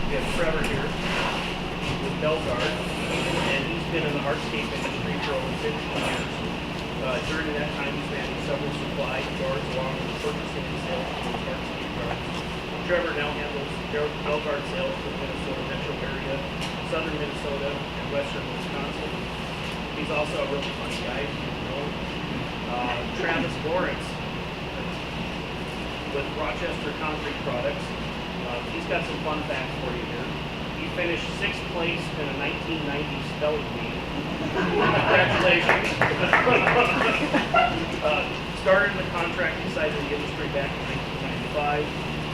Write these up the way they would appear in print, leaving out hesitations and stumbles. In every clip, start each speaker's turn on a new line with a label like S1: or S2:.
S1: We have Trevor here with Belgard, and he's been in the hardscape industry for over 15 years. During that time, he's managed several supply yards along with purchasing and sales of those hardscape yards. Trevor now handles Belgard sales for the Minnesota metro area, southern Minnesota, and western Wisconsin. He's also a really funny guy. Travis Lawrence with Rochester Concrete Products. He's got some fun facts for you here. He finished 6th place in a 1990 spelling bee. Congratulations. Started in the contracting side of the industry back in 1995,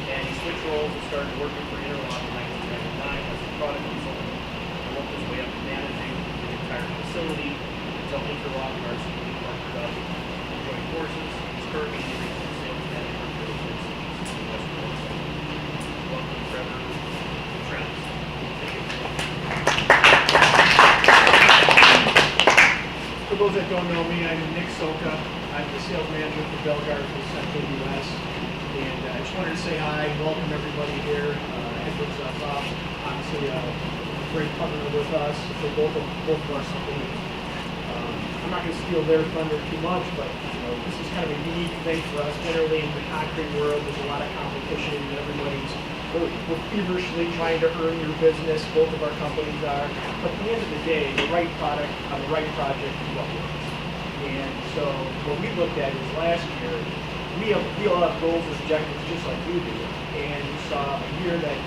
S1: and he switched roles and started working for Interlock in 1999 as a product consultant, and worked his way up to managing the entire facility until Interlock and RCP partnered up and joined forces. He's currently the regional sales manager for the Efficiencies West Minnesota. Welcome, Trevor and Travis.
S2: For those that don't know me, I'm Nick Soka. I'm the sales manager for Belgard for Central US. And I just wanted to say hi, welcome everybody here. Hedberg Supply, obviously a great partner with us for both of our companies. I'm not going to steal their thunder too much, but this is kind of a unique thing for us. Generally in the concrete world, there's a lot of competition and we're feverishly trying to earn your business. Both of our companies are. But at the end of the day, the right product on the right project is what works. And so what we looked at is last year, we all have goals and objectives just like you do. And we saw a year that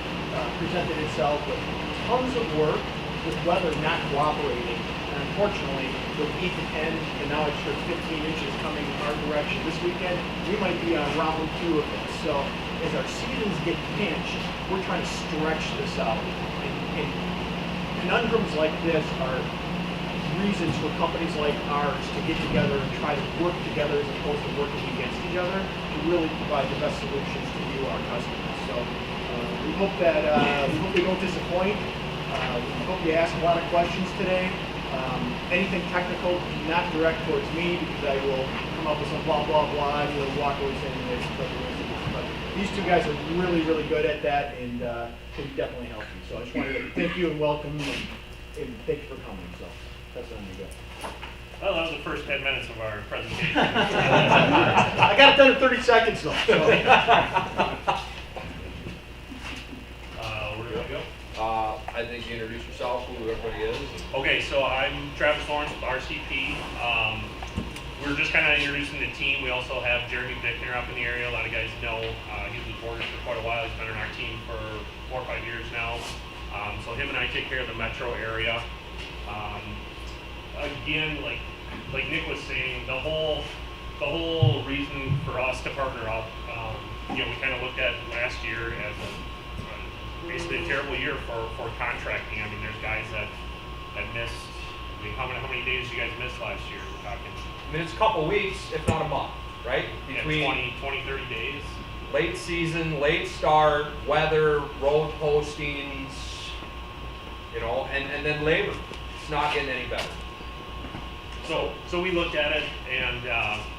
S2: presented itself with tons of work, with weather not cooperating. And unfortunately, with 8 to 10, and now it's sure 15 inches coming our direction this weekend, we might be on round 2 of this. So as our seasons get pinched, we're trying to stretch this out. And conundrums like this are reasons for companies like ours to get together and try to work together as opposed to working against each other to really provide the best solutions to you, our customers. So we hope we don't disappoint. We hope you ask a lot of questions today. Anything technical, do not direct towards me because I will come up with some blah, blah, blah, and you'll walk away saying this. But these two guys are really, really good at that and can definitely help you. So I just wanted to thank you and welcome and thank you for coming. So that's what I'm going to go.
S3: Well, that was the first 10 minutes of our presentation.
S2: I got it done in 30 seconds though. So.
S3: Where do we go?
S4: I think you introduce yourself, who everybody is.
S3: Okay, so I'm Travis Lawrence with RCP. We're just kind of introducing the team. We also have Jeremy Bickner up in the area. A lot of guys know he's with Borders for quite a while. He's been on our team for 4 or 5 years now. So him and I take care of the metro area. Again, like Nick was saying, the whole reason for us to partner up, we kind of looked at last year as basically a terrible year for contracting. I mean, there's guys that missed. I mean, how many days did you guys miss last year? We're talking.
S4: I mean, it's a couple weeks, if not a month, right?
S3: Between 20, 30 days.
S4: Late season, late start, weather, road postings, and then labor. It's not getting any better.
S3: So we looked at it and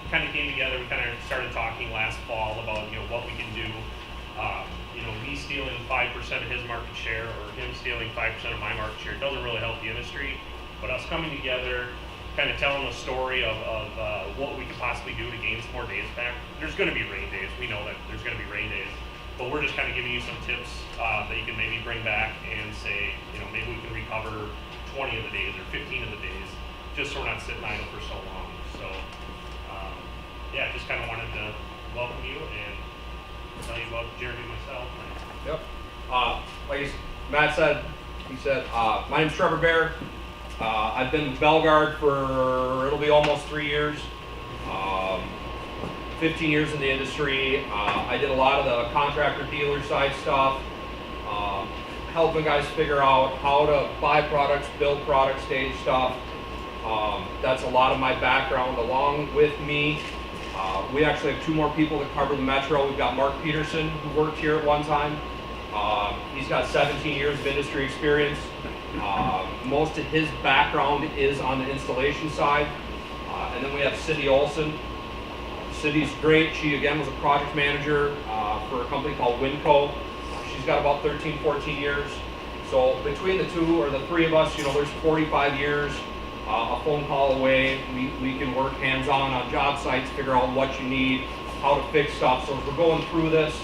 S3: kind of came together. We kind of started talking last fall about what we can do. Me stealing 5% of his market share or him stealing 5% of my market share doesn't really help the industry. But us coming together, kind of telling a story of what we could possibly do to gain some more days back. There's going to be rain days. We know that there's going to be rain days. But we're just kind of giving you some tips that you can maybe bring back and say, maybe we can recover 20 of the days or 15 of the days, just so we're not sitting idle for so long. So, just kind of wanted to welcome you and tell you about Jeremy and myself.
S4: Yep. Like Matt said, my name's Trevor Bear. I've been with Belgard for, it'll be almost 3 years. 15 years in the industry. I did a lot of the contractor dealer side stuff, helping guys figure out how to buy products, build products, stage stuff. That's a lot of my background. Along with me, we actually have 2 more people that cover the metro. We've got Mark Peterson, who worked here at one time. He's got 17 years of industry experience. Most of his background is on the installation side. And then we have Cindy Olson. Cindy's great. She again was a project manager for a company called Winco. She's She's got about 13, 14 years. So between the two or the three of us, there's 45 years. A phone call away, we can work hands-on on job sites, figure out what you need, how to fix stuff. So as we're going through this,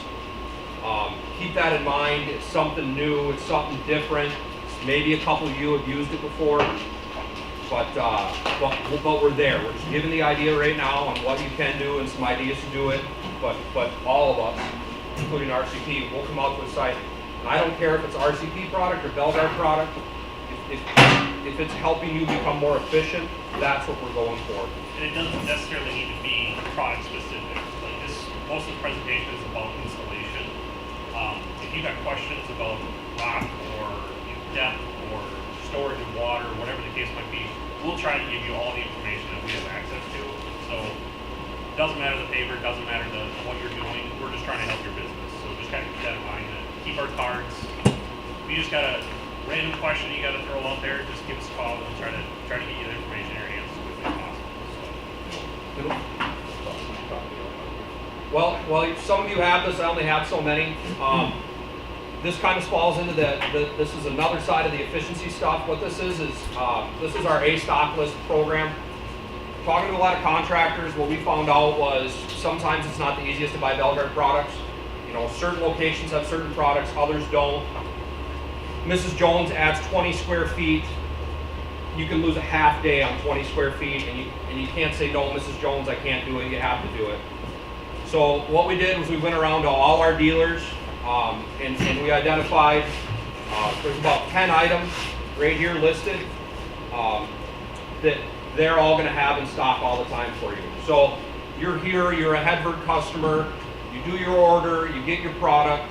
S4: keep that in mind. It's something new, it's something different. Maybe a couple of you have used it before, but we're there. We're just giving the idea right now on what you can do and some ideas to do it. But all of us, including RCP, will come out to a site. And I don't care if it's RCP product or Belgard product. If it's helping you become more efficient, that's what we're going for.
S3: And it doesn't necessarily need to be product specific. Like this, most of the presentation is about installation. If you got questions about rock or depth or storage of water, whatever the case might be, we'll try to give you all the information that we have access to. So it doesn't matter the paper, it doesn't matter what you're doing. We're just trying to help your business. So just kind of keep that in mind. Keep our cards. If you just got a random question you got to throw out there, just give us a call and we'll try to get you the information in your hands as quickly as possible.
S4: Well, some of you have this. I only have so many. This kind of falls into this is another side of the efficiency stuff. What this is this is our A stock list program. Talking to a lot of contractors, what we found out was sometimes it's not the easiest to buy Belgard products. Certain locations have certain products, others don't. Mrs. Jones adds 20 square feet. You can lose a half day on 20 square feet, and you can't say, no, Mrs. Jones, I can't do it. You have to do it. So what we did was we went around to all our dealers, and we identified, there's about 10 items right here listed that they're all going to have in stock all the time for you. So you're here, you're a Hedberg customer, you do your order, you get your product,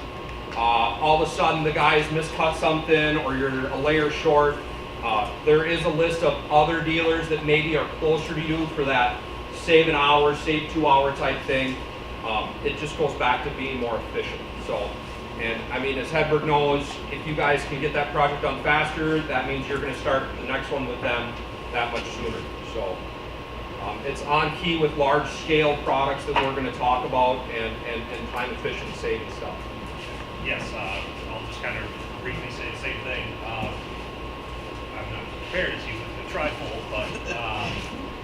S4: all of a sudden the guy's miscut something or you're a layer short. There is a list of other dealers that maybe are closer to you for that save an hour, save 2 hour type thing. It just goes back to being more efficient. So, and I mean, as Hedberg knows, if you guys can get that project done faster, that means you're going to start the next one with them that much sooner. So it's on key with large scale products that we're going to talk about and time efficient saving stuff.
S3: Yes, I'll just kind of briefly say the same thing. I'm not prepared as you with the trifold, but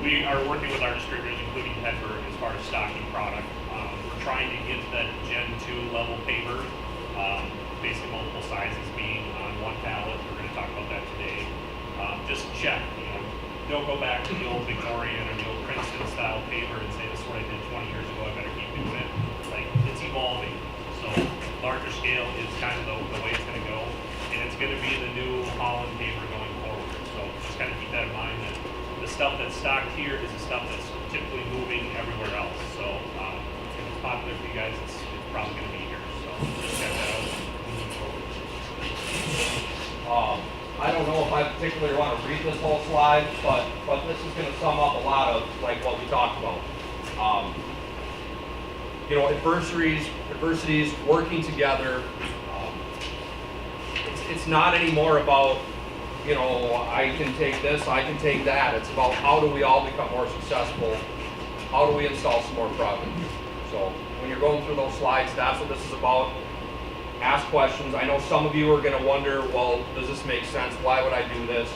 S3: we are working with our distributors, including Hedberg, as far as stocking product. We're trying to get that Gen 2 level paper, basically multiple sizes being on one pallet. We're going to talk about that today. Just check, don't go back to the old Victorian or the old Princeton style paper and say, this is what I did 20 years ago, I better keep doing it. Like, it's evolving. So larger scale is kind of the way it's going to go. And it's going to be the new Holland paper going forward. So just kind of keep that in mind that the stuff that's stocked here is the stuff that's typically moving everywhere else. So if it's popular for you guys, it's probably going to be here. So just check that out moving forward.
S4: I don't know if I particularly want to read this whole slide, but this is going to sum up a lot of like what we talked about. Adversities, working together. It's not anymore about, I can take this, I can take that. It's about how do we all become more successful? How do we install some more product? So when you're going through those slides, that's what this is about. Ask questions. I know some of you are going to wonder, well, does this make sense? Why would I do this?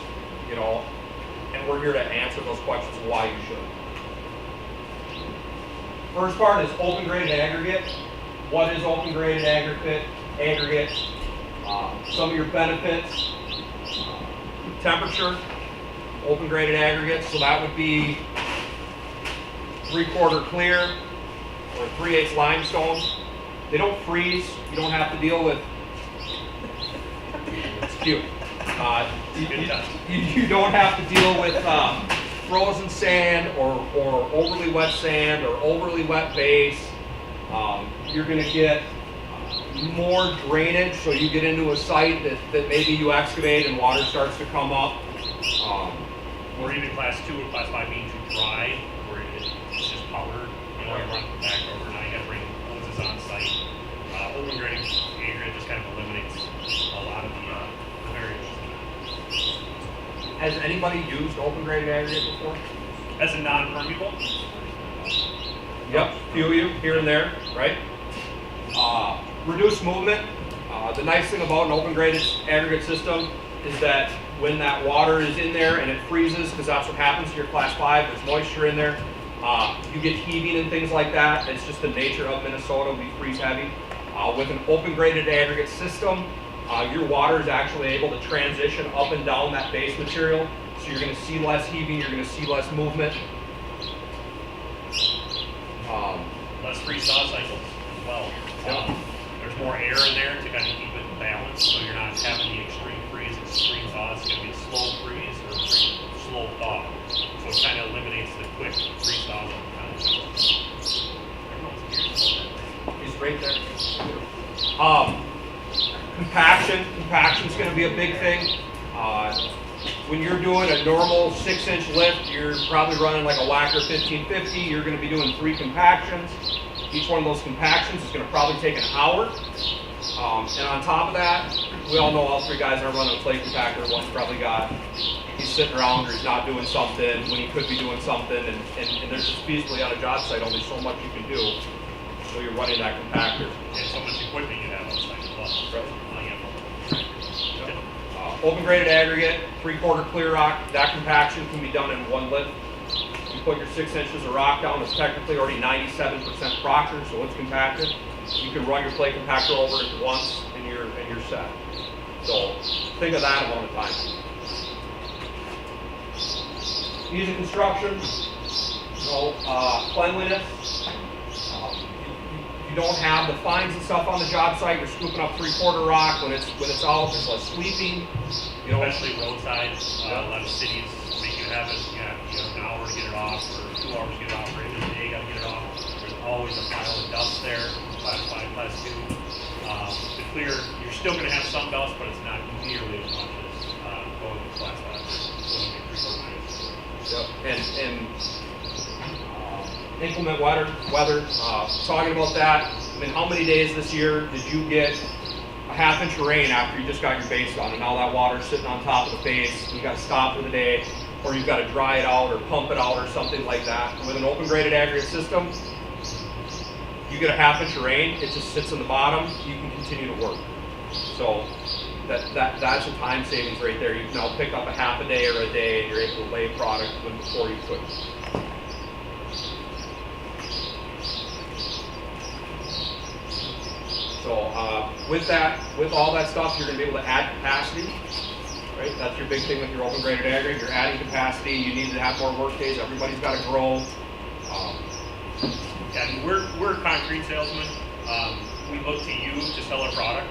S4: And we're here to answer those questions why you should. First part is open graded aggregate. What is open graded aggregate? Some of your benefits. Temperature, open graded aggregate. So that would be 3/4 clear or 3/8 limestone. They don't freeze. You don't have to deal with. It's cute. You don't have to deal with frozen sand or overly wet sand or overly wet base. You're going to get more drainage, so you get into a site that maybe you excavate and water starts to come up.
S3: Or even class 2 or class 5 being too dry, where it's just powdered. You run from back overnight, you got to bring hoses on site. Open grading aggregate just kind of eliminates a lot of the variations.
S4: Has anybody used open graded aggregate before?
S3: As a non-permeable?
S4: Yep, few of you here and there, right? Reduce movement. The nice thing about an open graded aggregate system is that when that water is in there and it freezes, because that's what happens to your class 5, there's moisture in there, you get heaving and things like that. It's just the nature of Minnesota, we freeze heavy. With an open graded aggregate system, your water is actually able to transition up and down that base material, so you're going to see less heaving, you're going to see less movement.
S3: Less freeze-thaw cycles as well. There's more air in there to kind of keep it balanced, so you're not having the extreme freeze, extreme thaw. It's going to be a slow freeze or a slow thaw. So it kind of eliminates the quick freeze thaws all the time.
S4: He's right there. Compaction is going to be a big thing. When you're doing a normal 6-inch lift, you're probably running like a Whacker 1550. You're going to be doing 3 compactions. Each one of those compactions is going to probably take an hour. And on top of that, we all know all 3 guys are running a plate compactor. One's probably he's sitting around or he's not doing something when he could be doing something. And there's just feasibly on a job site only so much you can do while you're running that compactor.
S3: And so much equipment you have on site as well.
S4: Right.
S3: Yeah.
S4: Open graded aggregate, 3/4 clear rock. That compaction can be done in 1 lift. You put your 6 inches of rock down, it's technically already 97% proctor, so it's compacted. You can run your plate compactor over it once and you're set. So think of that amount of time. Ease of construction, cleanliness. You don't have the fines and stuff on the job site. You're scooping up 3/4 rock when it's out. There's less sweeping.
S3: Especially roadside. A lot of cities make you have it. You have an hour to get it off, or 2 hours to get it off, or end of the day you got to get it off. There's always a pile of dust there. Class 5, Class 2. To clear, you're still going to have some dust, but it's not nearly as much as going to Class 5.
S4: And inclement weather. Talking about that, I mean, how many days this year did you get a half-inch of rain after you just got your base done, and now that water's sitting on top of the base, you got to stop for the day, or you've got to dry it out or pump it out or something like that. With an open graded aggregate system, you get a half-inch of rain, it just sits in the bottom, you can continue to work. So that's a time savings right there. You can now pick up a half a day or a day, and you're able to lay product when before you could. So with all that stuff, you're going to be able to add capacity, right? That's your big thing with your open graded aggregate. You're adding capacity. You need to have more work days. Everybody's got to grow.
S3: Yeah, I mean, we're a concrete salesman. We look to you to sell our product.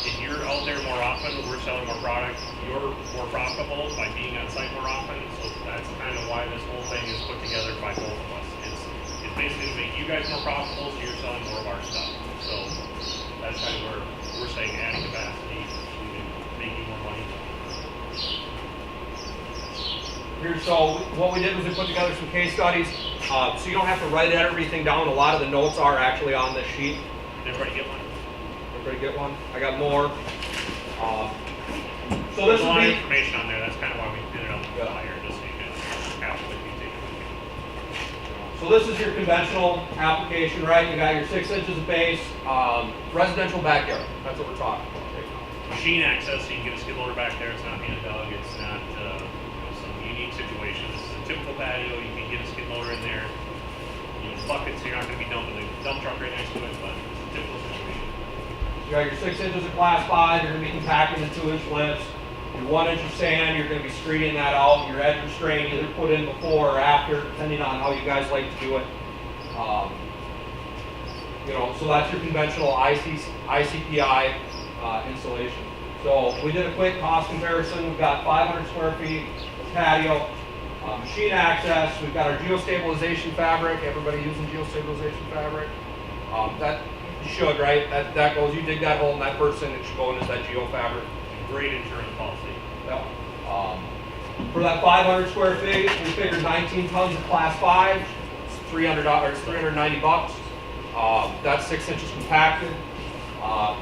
S3: If you're out there more often, we're selling more product. You're more profitable by being on site more often. So that's kind of why this whole thing is put together by both of us. It's basically to make you guys more profitable, so you're selling more of our stuff. So that's kind of where we're saying adding capacity, making more money.
S4: So what we did was we put together some case studies, so you don't have to write everything down. A lot of the notes are actually on this sheet.
S3: Did everybody get one?
S4: Everybody get one? I got more. So
S3: There's
S4: this
S3: a
S4: will
S3: lot of
S4: be.
S3: information on there. That's kind of why we did it on the flyer, just so you can have it with you, take it with you.
S4: So this is your conventional application, right? You got your 6 inches of base, residential backyard. That's what we're talking about right now.
S3: Machine access, so you can get a skid loader back there. It's not being dug. It's not some unique situation. This is a typical patio. You can get a skid loader in there. Buckets, you're not going to be dumping the dump truck right next to it, but it's a typical situation.
S4: You got your 6 inches of class 5. You're going to be compacting the 2-inch lifts. Your 1 inch of sand, you're going to be screening that out. Your edge restraint, either put in before or after, depending on how you guys like to do it. So that's your conventional ICPI installation. So we did a quick cost comparison. We've got 500 square feet of patio, machine access. We've got our geostabilization fabric. Everybody using geostabilization fabric? That you should, right? That goes. You dig that hole, and that first thing that should go in is that geo fabric.
S3: Great insurance policy.
S4: Yeah. For that 500 square feet, we figured 19 tons of class 5. It's $300. It's $390. That's 6 inches compacted.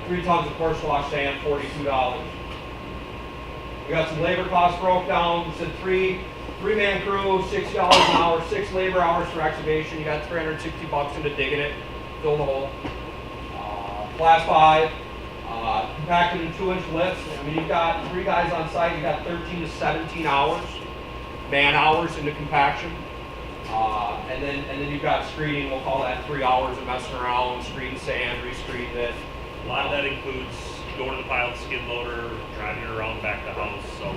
S4: 3 tons of coarse wash sand, $42. We got some labor costs broke down. We said three-man crew, $60 an hour, 6 labor hours for excavation. You got $360 into digging it, fill the hole. Class 5, Compacted in 2-inch lifts. I mean, you've got 3 guys on site. You've got 13 to 17 hours, man hours into compaction. And then you've got screening. We'll call that 3 hours of messing around, screen sand, re-screen it.
S3: A lot of that includes going to the pile with the skid loader, driving it around back to the house. So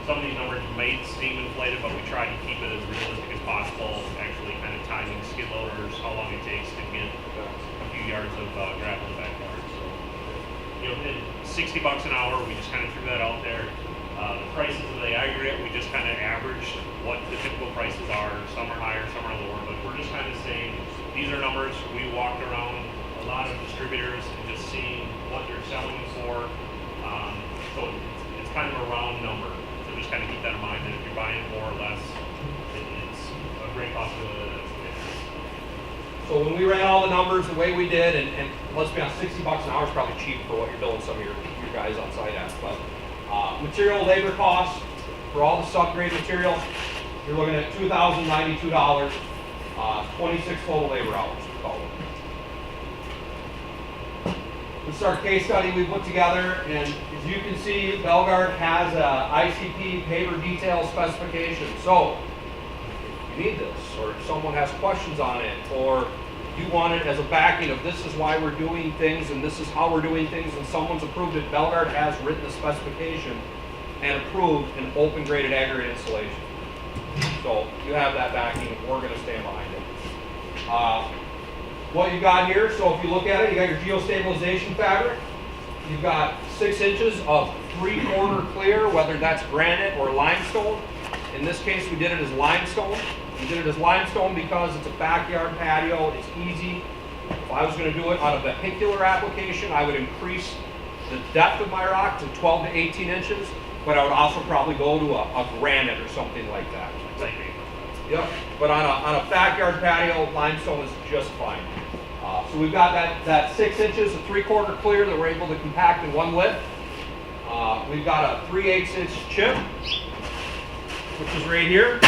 S3: some of these numbers may seem inflated, but we try to keep it as realistic as possible. Actually, kind of timing skid loaders, how long it takes to get a few yards of gravel in the backyard. So, you know, at $60 an hour, we just kind of threw that out there. The prices of the aggregate, we just kind of averaged what the typical prices are. Some are higher, some are lower, but we're just kind of saying these are numbers. We walked around a lot of distributors and just seeing what they're selling for. So it's kind of a round number. So just kind of keep that in mind that if you're buying more or less, it's a great possibility that that's the way it is.
S4: So when we ran all the numbers the way we did, and let's be honest, $60 an hour is probably cheap for what you're billing some of your guys on site at. But material labor costs for all the subgrade material, you're looking at $2,092, 26 total labor hours. This is our case study we put together, and as you can see, Belgard has a ICP paver detail specification. So if you need this, or if someone has questions on it, or you want it as a backing of this is why we're doing things and this is how we're doing things, and someone's approved it, Belgard has written the specification and approved an open graded aggregate installation. So you have that backing, we're going to stand behind it. What you got here, so if you look at it, you got your geostabilization fabric. You've got 6 inches of 3/4 clear, whether that's granite or limestone. In this case, we did it as limestone. We did it as limestone because it's a backyard patio, it's easy. If I was going to do it on a vehicular application, I would increase the depth of my rock to 12 to 18 inches, but I would also probably go to a granite or something like that. Yep, but on a backyard patio, limestone is just fine. So we've got that 6 inches of 3/4 clear that we're able to compact in one lift. We've got a 3/8 inch chip, which is right here.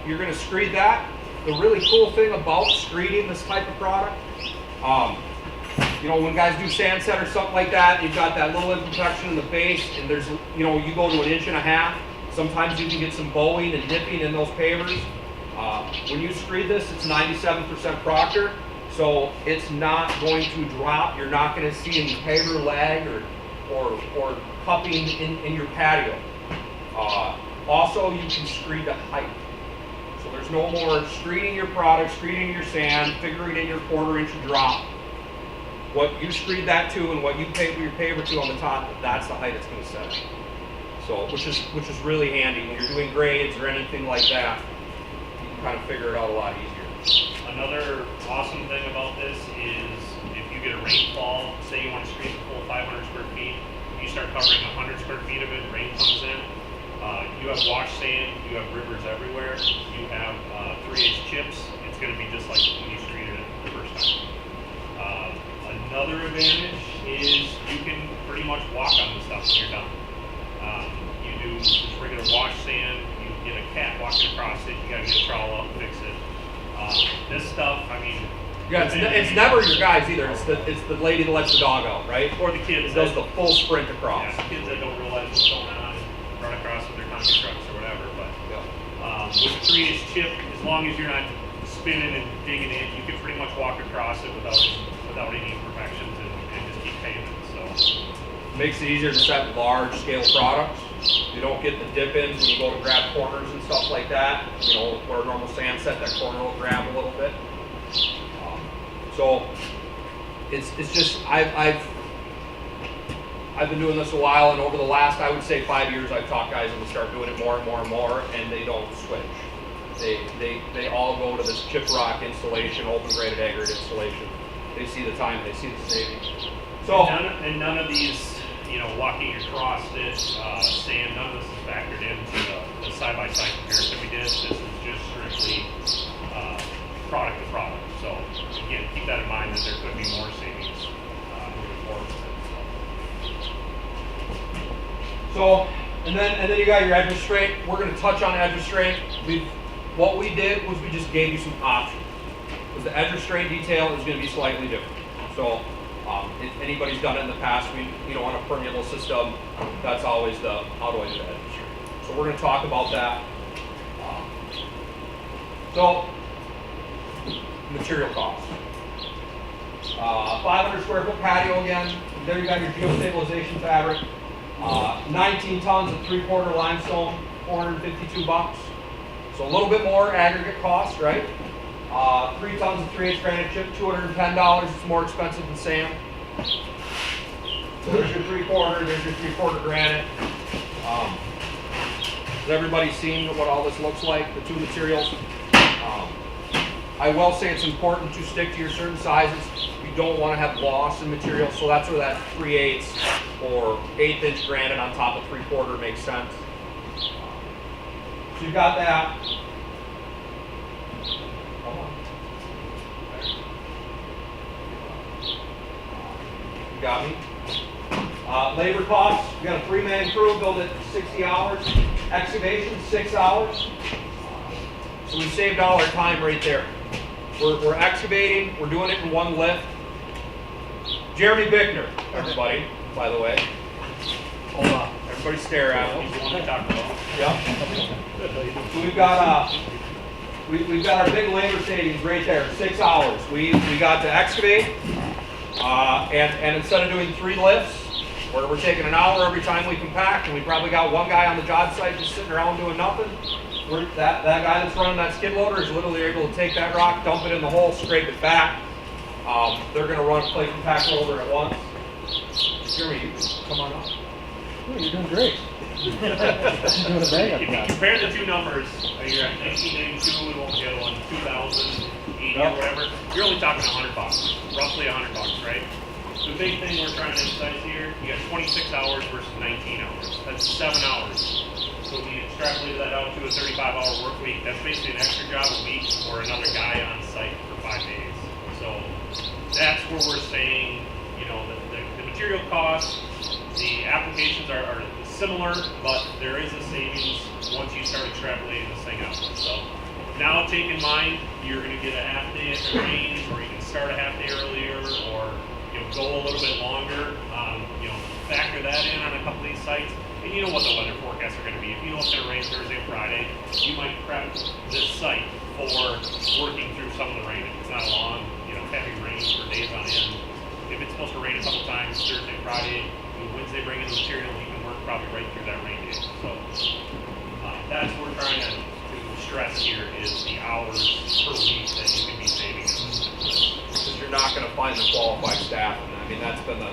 S4: You're going to screed that. The really cool thing about screeding this type of product, you know, when guys do sand set or something like that, you've got that little imperfection in the base, and there's, you know, you go to 1.5 inches. Sometimes you can get some bowing and dipping in those pavers. When you screed this, it's 97% Proctor, so it's not going to drop. You're not going to see any paver lag or cupping in your patio. Also, you can screed the height. So there's no more screeding your product, screeding your sand, figuring in your 1/4 inch drop. What you screed that to and what you paver your paver to on the top, that's the height it's going to set. So, which is really handy when you're doing grades or anything like that. You can kind of figure it out a lot easier.
S3: Another awesome thing about this is if you get a rainfall, say you want to screen the full 500 square feet, you start covering 100 square feet of it, rain comes in, you have wash sand, you have rivers everywhere, you have 3/8 chips, it's going to be just like when you screened it the first time. Another advantage is you can pretty much walk on the stuff when you're done. You do just regular wash sand, you get a cat walking across it, you gotta get a trowel out and fix it. This stuff, I mean...
S4: Yeah, it's never your guys either, it's the lady that lets the dog out, right?
S3: Or the kids
S4: that does the full sprint across.
S3: Yeah, the kids that don't realize what's going on and run across with their concrete trucks or whatever, but with a 3/8 chip, as long as you're not spinning and digging it, you can pretty much walk across it without any imperfections and just keep paving. So
S4: makes it easier to set large scale products. You don't get the dip ins when you go to grab corners and stuff like that. You know, where a normal sand set, that corner will grab a little bit. So it's just I've been doing this a while, and over the last, I would say 5 years, I've taught guys to start doing it more and more and more, and they don't switch. They all go to this chip rock installation, open graded aggregate installation. They see the time, they see the savings. So
S3: and none of these, you know, walking across this sand, none of this is factored into the side-by-side comparison we did. This is just strictly product to product. So again, keep that in mind that there could be more savings moving forward.
S4: So, and then you got your edge restraint. We're going to touch on edge restraint. What we did was we just gave you some options. Because the edge restraint detail is going to be slightly different. So, If anybody's done it in the past, on a permeable system, that's always the, how do I do that? So we're gonna talk about that. So, material costs. 500 square foot patio again. There you got your geostabilization fabric. 19 tons of 3/4 limestone, $452. So a little bit more aggregate cost, right? 3 tons of 3/8 granite chip, $210. It's more expensive than sand. So there's your 3/4, there's your 3/4 granite. Has everybody seen what all this looks like, the two materials? I will say it's important to stick to your certain sizes. You don't want to have loss in material, so that's where that 3/8 or 1/8" granite on top of 3/4 makes sense. So you've got that. Hold on. You got me? Labor costs, we got a 3-man crew, build it 60 hours. Excavation, 6 hours. So we saved all our time right there. We're excavating, we're doing it in one lift. Jeremy Bickner, everybody, by the way. Hold on, everybody stare at him.
S3: He's the one we talked about.
S4: Yep. So we've got our big labor savings right there, 6 hours. We got to excavate, and instead of doing 3 lifts, where we're taking an hour every time we compact, and we probably got one guy on the job site just sitting around doing nothing. That guy that's running that skid loader is literally able to take that rock, dump it in the hole, scrape it back. They're going to run a plate compact loader at once. Jeremy, you come on up.
S5: Oh, you're doing great. You're doing a bang up
S3: If you
S5: job.
S3: compare the two numbers, you're at 1992 and what was the other one, 2080 or whatever, you're only talking $100, roughly $100, right? The big thing we're trying to emphasize here, you got 26 hours versus 19 hours. That's 7 hours. So we extrapolated that out to a 35-hour work week. That's basically an extra job a week or another guy on site for 5 days. So that's where we're saying, the material costs, the applications are similar, but there is a savings once you start extrapolating this thing out. So now take in mind, you're going to get a half day if it rains, or you can start a half day earlier, or go a little bit longer. Factor that in on a couple of these sites. And you know what the weather forecasts are going to be. If you know it's going to rain Thursday and Friday, you might prep this site for working through some of the rain. If it's not a long, heavy rain for days on end. If it's supposed to rain a couple times Thursday, Friday, Wednesday bring in the material, you can work probably right through that rain day. So that's what we're trying to stress here is the hours per week that you can be saving on this.
S4: Because you're not going to find the qualified staff. I mean, that's been the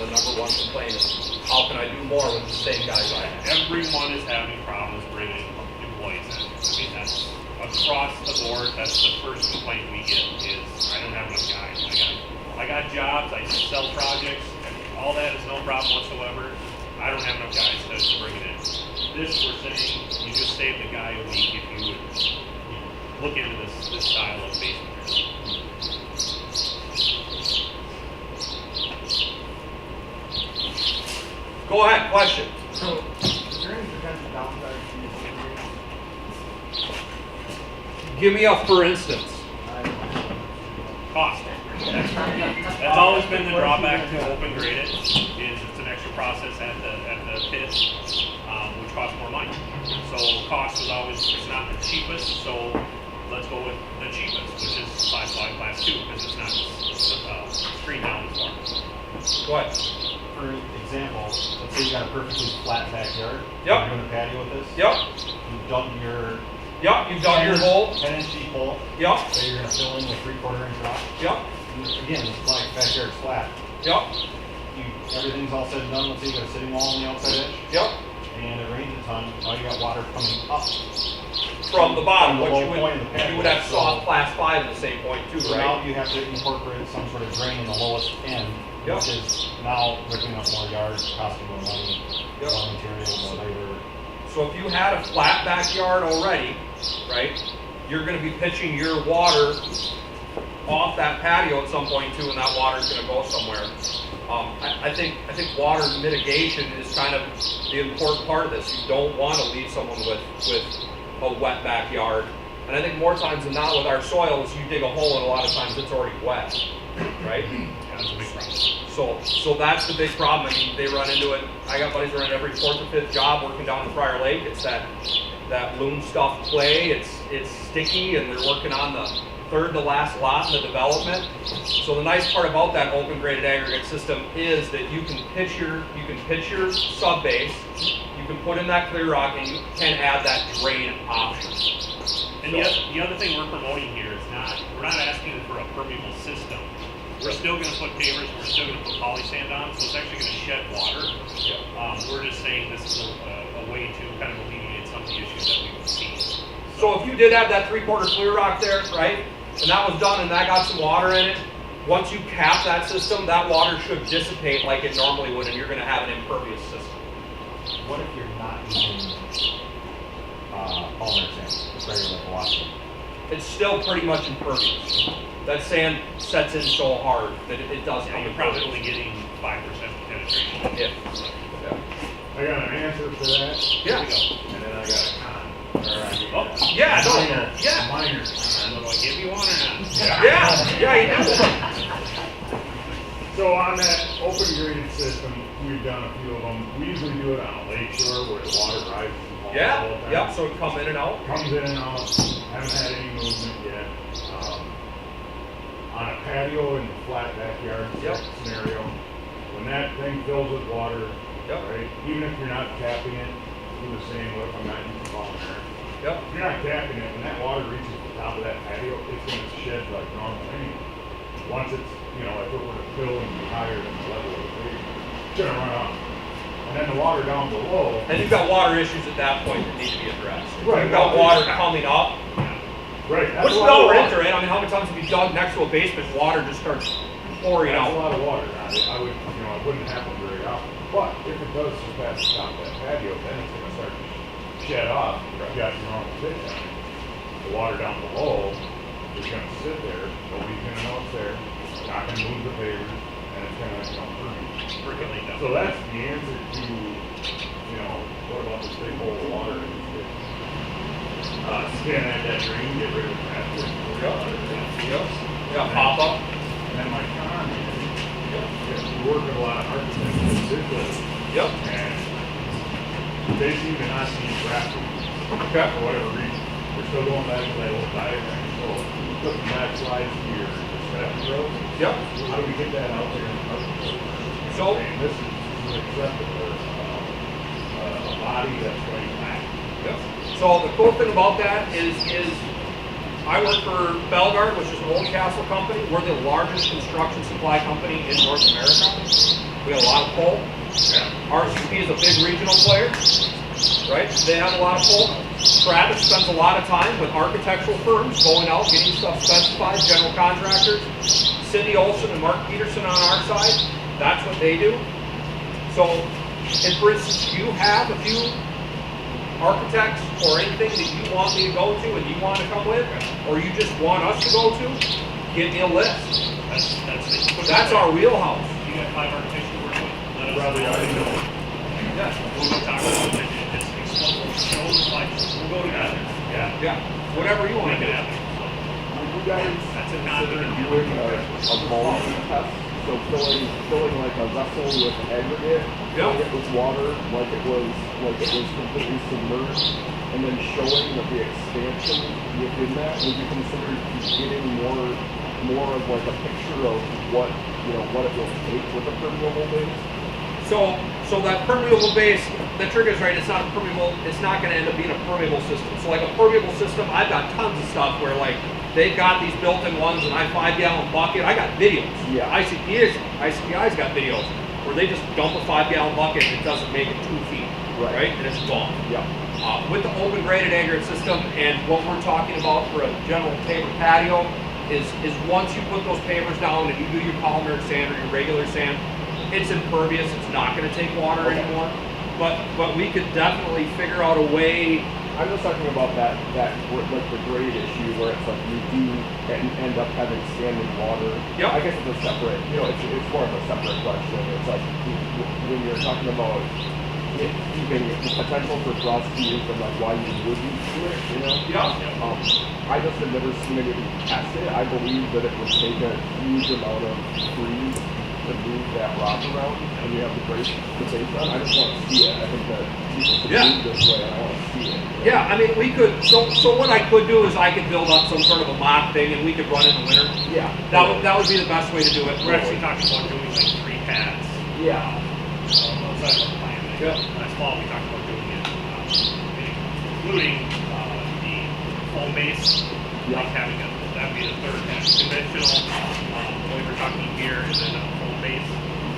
S4: number one complaint is how can I do more with the same guys I have?
S3: Everyone is having problems bringing employees in. I mean, that's across the board. That's the first complaint we get is I don't have enough guys. I got jobs. I sell projects. All that is no problem whatsoever. I don't have enough guys to bring it in. This we're saying you just save the guy a week if you would look into this style of base material.
S4: Go ahead, question.
S5: So, is there any potential downside to this?
S4: Give me a for instance.
S3: Cost. That's always been the drawback to open graded is it's an extra process at the pit, which costs more money. So cost is always it's not the cheapest. So let's go with the cheapest, which is class 5, class 2, because it's not screened down as far.
S4: Go ahead.
S6: For example, let's say you got a perfectly flat backyard.
S4: Yep.
S6: You're doing a patio with this.
S4: Yep.
S6: You've dug your
S4: You've done your hole.
S6: 10-inch deep hole.
S4: Yep.
S6: So you're gonna fill in with 3/4 inch rock.
S4: Yep.
S6: And again, this backyard's flat.
S4: Yep.
S6: Everything's all said and done. Let's say you got a sitting wall on the outside edge.
S4: Yep.
S6: And it rains a ton. Now you got water coming up.
S4: From the bottom,
S6: From the
S4: which
S6: low point of the patio.
S4: you would have soft class 5 at the same point too,
S6: So
S4: right?
S6: now you have to incorporate some sort of drain in the lowest end,
S4: Yep.
S6: which is now ripping up more yards, costing more money,
S4: Yep.
S6: more material, more labor.
S4: So if you had a flat backyard already, right, you're going to be pitching your water off that patio at some point too, and that water's going to go somewhere. I think water mitigation is kind of the important part of this. You don't want to leave someone with a wet backyard. And I think more times than not with our soils, you dig a hole and a lot of times it's already wet, right?
S3: That's a big problem.
S4: So that's the big problem. I mean, they run into it. I got buddies running every 4th or 5th job working down the Prior Lake. It's that loom stuff clay. It's sticky, and they're working on the 3rd to last lot in the development. So the nice part about that open graded aggregate system is that you can pitch your sub base, you can put in that clear rock, and you can add that drain option.
S3: And the other thing we're promoting here is we're not asking for a permeable system. We're still going to put pavers, we're still going to put poly sand on, so it's actually going to shed water. We're just saying this is a way to kind of alleviate some of the issues that we've seen.
S4: So if you did have that 3/4 clear rock there, right, and that was done and that got some water in it, once you cap that system, that water should dissipate like it normally would, and you're going to have an impervious system.
S6: What if you're not using polymer sand, just regular velocity?
S4: It's still pretty much impervious. That sand sets in so hard that it does
S3: Yeah,
S4: come
S3: you're
S4: impervious.
S3: probably only getting 5% penetration.
S4: Yeah.
S7: I got an answer for that,
S4: Yeah.
S7: and then I got a con. Or I get
S3: Oh,
S7: a
S4: yeah, no,
S7: minor,
S4: yeah.
S7: minor
S3: Do
S7: con.
S3: I give you one or not?
S4: Yeah, you do.
S7: So on that open graded system, we've done a few of them. We usually do it on a lake shore where the water rises and falls all the
S4: Yeah,
S7: time.
S4: yep, so it come in and out.
S7: Comes in and out, haven't had any movement yet. On a patio in the flat backyard
S4: Yep.
S7: scenario, when that thing fills with water,
S4: Yep.
S7: right, even if you're not capping it, do the same, what if I'm not using polymer?
S4: Yep.
S7: If you're not capping it, when that water reaches the top of that patio, it's gonna shed like normal anyway. Once it's, if it were to fill and be higher than the level of the pavement, it's gonna run off. And then the water down below,
S4: And you've got water issues at that point that need to be addressed.
S7: Right.
S4: You've got water coming up,
S7: right, that's
S4: which
S7: a
S4: we
S7: lot
S4: all
S7: of water.
S4: enter in. I mean, how many times have you dug next to a basement, water just starts pouring
S7: That's a
S4: out?
S7: lot of water. I would, it wouldn't happen very often. But if it does surpass the top of that patio, then it's gonna start to shed off. You've got your normal pitch on it. The water down below is gonna sit there, nobody's gonna know it's there, it's not gonna move the pavers, and it's gonna permeate.
S3: Percolate down.
S7: So that's the answer to, what about this big hole of water in this ditch? Scan that drain, get rid of the patches.
S4: Yeah, pop up.
S7: And then my con is, we work with a lot of architects in Citrus,
S4: Yep.
S7: and they seem to not see traffic
S4: Okay.
S7: for whatever reason. We're still going back to that old diagram, so put the back slides to your traffic road.
S4: Yep.
S7: How do we get that out there in the architecture?
S4: So-
S7: And this is acceptable, a body that's going back.
S4: Yep. So the cool thing about that is I work for Belgard, which is an old castle company. We're the largest construction supply company in North America. We have a lot of pull. RCP is a big regional player, right? They have a lot of pull. Travis spends a lot of time with architectural firms, going out, getting stuff specified, general contractors. Cindy Olson and Mark Peterson on our side, that's what they do. So, if for instance you have a few architects or anything that you want me to go to and you want to come with, or you just want us to go to, give me a list. That's our wheelhouse.
S3: You got 5 architects to work with. Let us
S7: Probably already know.
S3: Yeah, we'll go talk about it. Just explore, show them, like, we'll go together.
S4: Yeah, whatever you want
S3: Make
S4: to
S3: it
S4: do.
S3: happen.
S8: Would you guys
S3: That's a
S8: consider
S3: non-beginner.
S8: doing a volume test? So filling like a vessel with aggregate,
S4: Yeah.
S8: filling it with water, like it was completely submerged, and then showing that the expansion within that. Would you consider getting more of like a picture of what it will take with a permeable base?
S4: So that permeable base, the trick is right, it's not permeable, it's not gonna end up being a permeable system. So like a permeable system, I've got tons of stuff where like, they've got these built-in ones and I 5-gallon bucket, I got videos.
S8: Yeah.
S4: ICPI's got videos where they just dump a 5-gallon bucket and it doesn't make it 2 feet,
S8: Right.
S4: And it's gone.
S8: Yeah.
S4: With the open graded aggregate system and what we're talking about for a general paver patio is once you put those pavers down and you do your polymer sand or your regular sand, it's impervious, it's not gonna take water
S8: Okay.
S4: anymore. But we could definitely figure out a way.
S8: I'm just talking about that like the grade issue where it's like you do end up having standing water.
S4: Yep.
S8: I guess it's a separate, it's more of a separate question. It's like when you're talking about keeping the potential for frost to use and like why you wouldn't do it,
S4: Yeah.
S8: I just have never seen anybody test it. I believe that it would take a huge amount of freeze to move that rock around and you have the base on, I just want to see it. I think that people should
S4: Yeah.
S8: move this way and I want to see it.
S4: Yeah, I mean, we could, so what I could do is I could build up some sort of a mock thing and we could run in the winter.
S8: Yeah.
S4: That would be the best way to do it.
S3: We're actually talking about doing like 3 pads.
S8: Yeah.
S3: Outside of the plan.
S4: Yeah.
S3: Last fall, we talked about doing it, including the foam base,
S8: Yeah.
S3: like having a, that'd be the 3rd pad. Conventional, the way we're talking here, and then a foam base.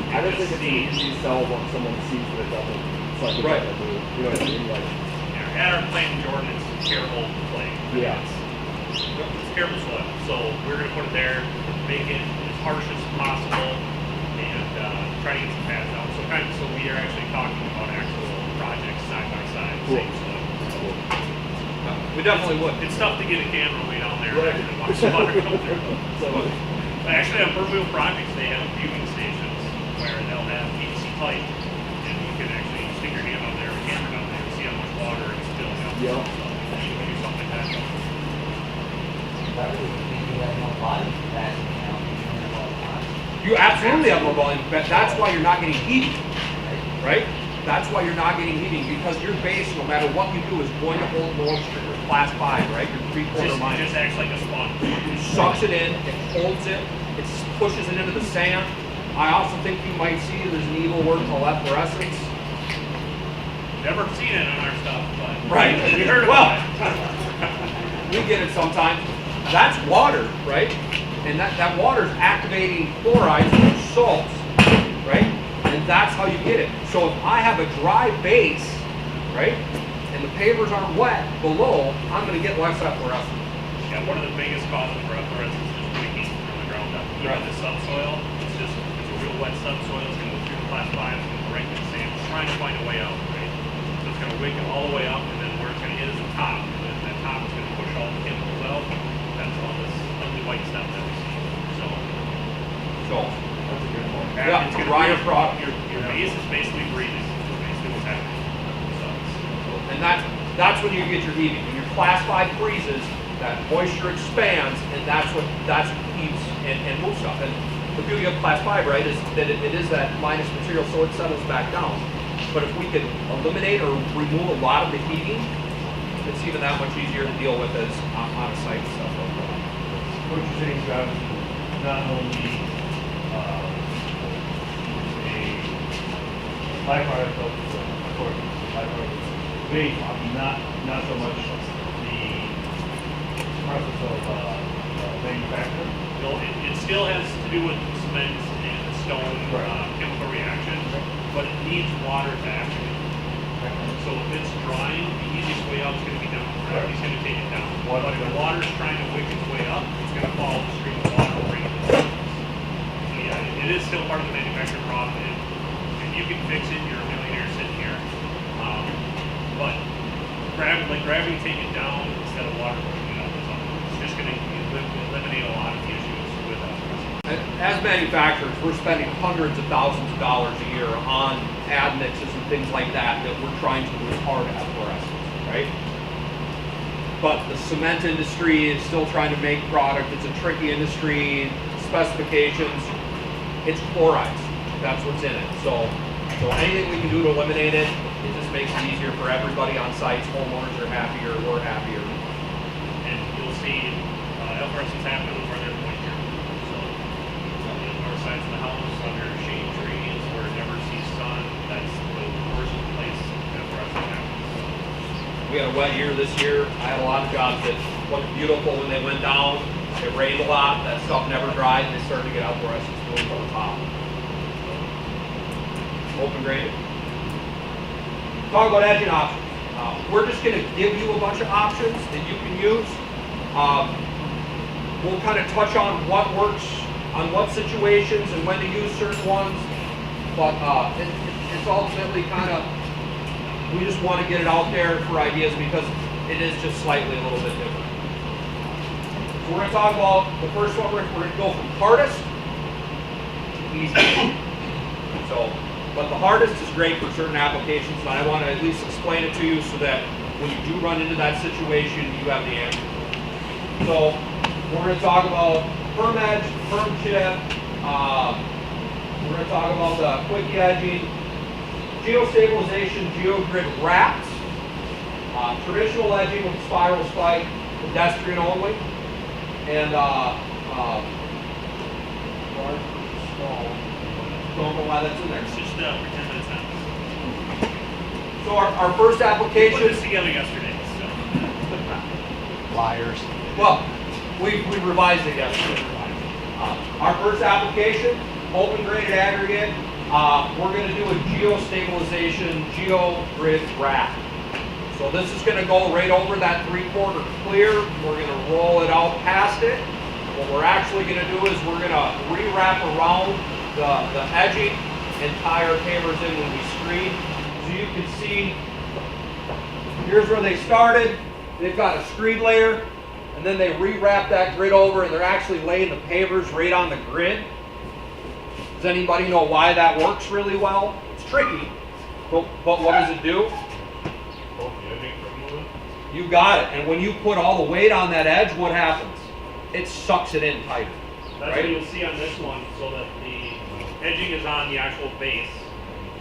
S8: I don't think it's
S3: the,
S8: an easy sell once someone sees that it doesn't. It's like
S4: Right.
S8: a move. You know what I mean? Like,
S3: yeah, at our plant in Jordan, it's terrible play.
S8: Yeah.
S3: It's terrible soil. So we're gonna put it there, make it as harsh as possible, and try to get some pads out. So we are actually talking about actual projects side by side,
S8: Cool.
S3: same soil.
S4: We definitely would.
S3: It's tough to get a camera way down there
S8: Right.
S3: and watch the water come through.
S8: so,
S3: But actually, on Purple projects, they have viewing stations where they'll have PVC pipe, and you can actually stick your hand on there, a camera down there, and see how much water it's filling up.
S8: Yeah.
S3: So you can do something like that.
S5: That would mean you have more volume capacity now, you have all the time.
S4: You absolutely have more volume, but that's why you're not getting heating, right? That's why you're not getting heating, because your base, no matter what you do, is going to hold moisture. Your class 5, right? Your 3/4
S3: It
S4: minus.
S3: just acts like a sponge.
S4: It sucks it in, it holds it, it pushes it into the sand. I also think you might see there's an evil word called efflorescence.
S3: Never seen it on our stuff, but
S4: Right.
S3: we heard
S4: Well,
S3: about it.
S4: we get it sometimes. That's water, right? And that water is activating chlorides and salts, right? And that's how you get it. So if I have a dry base, right, and the pavers aren't wet below, I'm going to get less efflorescence.
S3: Yeah, one of the biggest causes for efflorescence is just wicking from the ground up. Even
S4: Right.
S3: the subsoil, it's a real wet subsoil. It's going to go through the class 5, it's going to go right into the sand. It's trying to find a way out, right? So it's going to wick it all the way up, and then where it's going to hit is the top. And then that top is going to push all the chemicals out. That's all this ugly white stuff that we see. So,
S4: So,
S7: That's a good point.
S4: Yeah,
S3: it's gonna
S4: drier
S3: breathe.
S4: product.
S3: Your base is basically breathing. That's basically what's happening. So,
S4: and that's when you get your heating. When your class 5 freezes, that moisture expands, and that's what heats and moves stuff. And the beauty of class 5, right, is that it is that minus material, so it settles back down. But if we could eliminate or remove a lot of the heating, it's even that much easier to deal with as on a site and stuff like that.
S6: What you're saying, Travis, is not only, a byproduct of base, not so much the process of, manufacturing.
S3: no, it still has to do with cement and stone
S6: Right.
S3: chemical reaction, but it needs water to activate. So if it's drying, the easiest way out is going to be down. Gravity's going to take it down.
S6: Water.
S3: But if the water's trying to wick its way up, it's going to follow the stream of water and bring it to the surface. So yeah, it is still part of the manufacturing problem. And if you can fix it, you're a millionaire sitting here. But gravity take it down instead of water pushing it up. It's just going to eliminate a lot of the issues with that.
S4: As manufacturers, we're spending hundreds of thousands of dollars a year on admixes and things like that we're trying to retard efflorescence, right? But the cement industry is still trying to make product. It's a tricky industry. Specifications, it's chlorides. That's what's in it. So anything we can do to eliminate it, it just makes it easier for everybody on sites. Homeowners are happier, we're happier.
S3: And you'll see efflorescence happen where there's moisture. So on the north sides of the house, under shade trees, where it never sees sun, that's the worst place efflorescence happens.
S4: We had a wet year this year. I had a lot of jobs that looked beautiful when they went down. It rained a lot. That stuff never dried, and they started to get efflorescence moving from the top. Open graded. Talk about edging options. We're just going to give you a bunch of options that you can use. We'll kind of touch on what works on what situations and when to use certain ones. But it's ultimately kind of, we just want to get it out there for ideas because it is just slightly a little bit different. So we're going to talk about the first one. We're going to go from hardest to easiest. So, but the hardest is great for certain applications, and I want to at least explain it to you so that when you do run into that situation, you have the answer. So we're going to talk about perm edge, perm chip, we're gonna talk about the quickie edging, geostabilization, geogrid wraps, traditional edging with spiral spike, pedestrian only, and large, small. Don't know why that's in there.
S3: It's just pretend that it's not.
S4: So our first
S3: We put
S4: application,
S3: this together yesterday, so.
S2: Liars.
S4: well, we revised it yesterday. Our first application, open graded aggregate, we're gonna do a geostabilization, geogrid wrap. So this is gonna go right over that 3/4 clear. We're gonna roll it out past it. What we're actually gonna do is we're gonna re-wrap around the edging and tie our pavers in when we screen. So you can see, here's where they started. They've got a screed layer, and then they re-wrap that grid over, and they're actually laying the pavers right on the grid. Does anybody know why that works really well? It's tricky, but what does it do?
S3: Oh, the edging from moving?
S4: You got it. And when you put all the weight on that edge, what happens? It sucks it in tighter.
S3: That's
S4: Right?
S3: what you'll see on this one, so that the edging is on the actual base,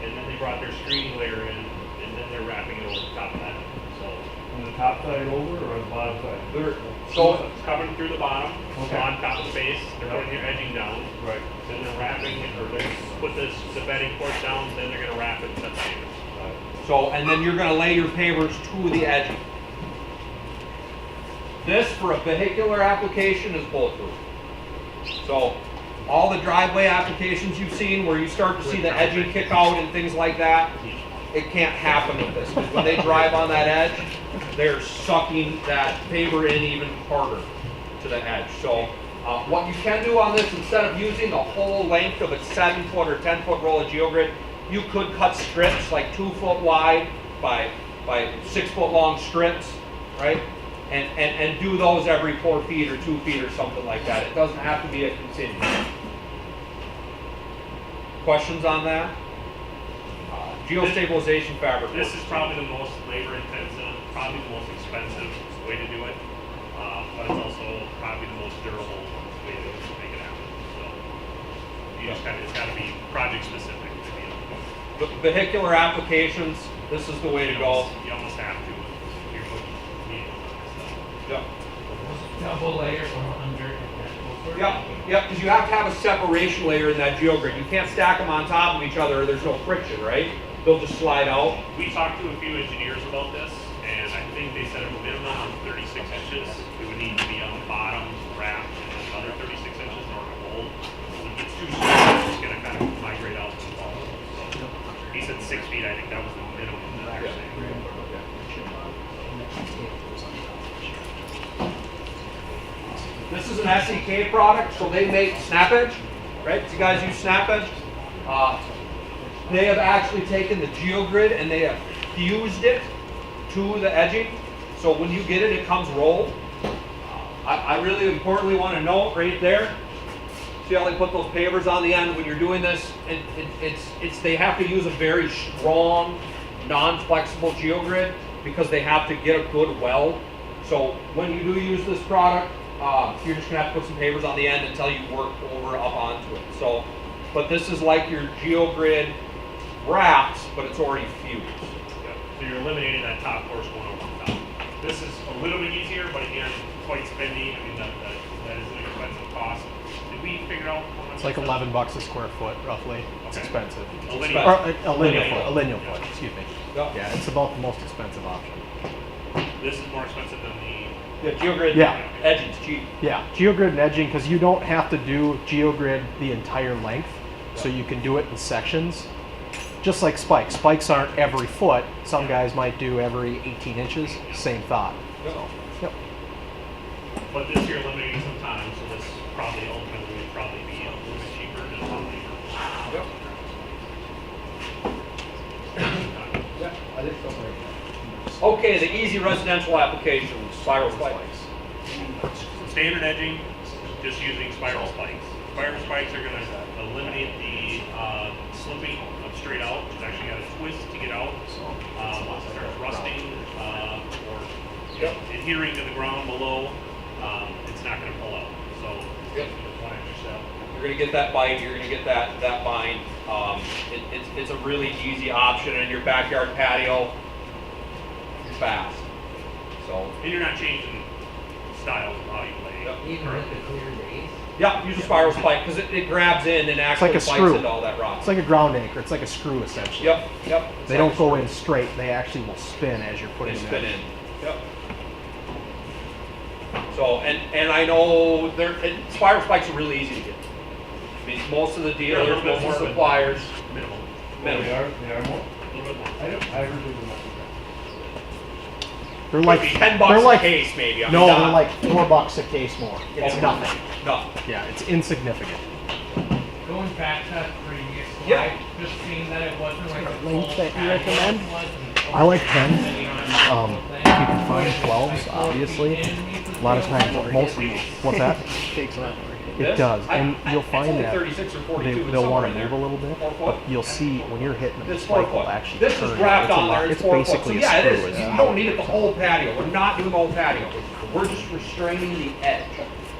S3: and then they brought their screening layer in, and then they're wrapping it over the top of that. So
S7: On the top side over or the bottom side?
S4: So
S3: it's coming through the bottom,
S7: Okay.
S3: on top of the base, they're putting their edging down,
S7: Right.
S3: then they're wrapping it, or they put the bedding course down, then they're gonna wrap it to the pavers.
S4: So, and then you're gonna lay your pavers to the edging. This, for a vehicular application, is bulletproof. So, all the driveway applications you've seen where you start to see the edging kick out and things like that, it can't happen with this. Because when they drive on that edge, they're sucking that paver in even harder to the edge. So, what you can do on this, instead of using the whole length of a 7-foot or 10-foot roll of geogrid, you could cut strips like 2 foot wide by 6 foot long strips, right? And do those every 4 feet or 2 feet or something like that. It doesn't have to be a continuum. Questions on that? Geostabilization fabric.
S3: This is probably the most labor intensive, probably the most expensive way to do it, but it's also probably the most durable way to make it happen. So you just it's gotta be project specific to be able to do it.
S4: Vehicular applications, this is the way to go.
S3: You almost have to if you're putting vehicles on this stuff.
S4: Yep.
S5: Double layer or under.
S4: Yep, because you have to have a separation layer in that geogrid. You can't stack them on top of each other or there's no friction, right? They'll just slide out.
S3: We talked to a few engineers about this, and I think they said a minimum of 36 inches. It would need to be on the bottom wrap, and then another 36 inches in order to hold. When it gets too small, it's gonna kind of migrate out to the wall. So he said 6 feet. I think that was the minimum that they're saying.
S4: This is an SEK product, so they make snap edge, right? So you guys use snap edge. They have actually taken the geogrid and they have fused it to the edging. So when you get it, it comes rolled. I really importantly want to note right there. See how they put those pavers on the end when you're doing this? They have to use a very strong, non-flexible geogrid because they have to get a good weld. So when you do use this product, you're just gonna have to put some pavers on the end until you work over up onto it. So, but this is like your geogrid wraps, but it's already fused.
S3: Yeah. So you're eliminating that top course going over the top. This is a little bit easier, but again, quite spendy. I mean, that is an expensive cost. Did we figure out how much?
S2: It's like $11 a square foot, roughly. It's
S3: Okay.
S2: expensive.
S3: A linear.
S2: Or a linear
S3: Linear.
S2: foot, a linear
S3: Yeah.
S2: foot, excuse me.
S4: Yep.
S2: Yeah, it's about the most expensive option.
S3: This is more expensive than the.
S4: Yeah, geogrid
S2: Yeah.
S4: edging's cheap.
S2: Yeah, geogrid and edging, because you don't have to do geogrid the entire length, so you can do it in sections. Just like spikes. Spikes aren't every foot. Some guys might do every 18 inches. Same thought.
S4: Yep.
S2: Yep.
S3: But this you're eliminating some time, so this probably ultimately would probably be a little bit cheaper than the labor.
S4: Yep. Okay, the easy residential applications, spiral spikes.
S3: Standard edging, just using spiral spikes. Spiral spikes are going to eliminate the slipping of straight out. It's actually got a twist to get out. Once it starts rusting or adhering to the ground below, it's not going to pull out. So
S4: Yep.
S3: one extra step.
S4: You're gonna get that bite, you're gonna get that bind. It's a really easy option in your backyard patio. Fast. So,
S3: And you're not changing styles of how you lay.
S4: Yep.
S5: Even with the clear days.
S4: yeah, use a spiral spike because it grabs in and actually
S2: like a
S4: bites
S2: screw.
S4: into all that rock.
S2: It's like a ground anchor. It's like a screw essentially.
S4: Yep. It's
S2: They
S4: like
S2: don't go in straight. They actually will spin as you're
S4: They
S2: putting
S4: spin
S2: them
S4: in. Yep. So, and I know spiral spikes are really easy to get. I mean, most of the
S3: They're a
S4: dealers,
S3: little bit
S4: most of
S3: more,
S4: the
S3: but
S4: suppliers,
S3: minimal.
S4: minimum.
S7: They are more.
S3: A little bit more.
S7: I heard they were not.
S2: They're like
S4: Could be $10
S2: they're like
S4: a case, maybe. I mean,
S2: no,
S4: not-
S2: they're like $4 a case more. It's
S4: Okay.
S2: nothing.
S4: Nothing.
S2: Yeah, it's insignificant.
S9: Going back to that previous
S4: Yeah.
S9: slide, just seeing that it wasn't like a
S2: Length
S9: full
S2: that you
S9: patio,
S2: recommend?
S9: it wasn't
S2: I like
S9: open,
S2: 10s.
S9: then you don't have the
S2: Um,
S9: whole
S2: if
S9: thing.
S2: you can find 12s, obviously. A lot of times, most what's that? It does, and you'll
S4: It's
S2: find
S4: only
S2: that
S4: 36 or 42. It's
S2: they'll want
S4: somewhere
S2: to
S4: in
S2: move a
S4: there.
S2: little bit,
S4: 4
S2: but
S4: foot.
S2: you'll see when you're hitting the
S4: It's 4
S2: spike will
S4: foot.
S2: actually
S4: This
S2: turn.
S4: is wrapped
S2: It's a
S4: on
S2: lot-
S4: there. It's
S2: It's
S4: 4 foot. So
S2: basically
S4: yeah,
S2: a
S4: it
S2: screw.
S4: is.
S2: It's
S4: You don't need it the whole patio. We're not doing the whole patio. We're just restraining the edge.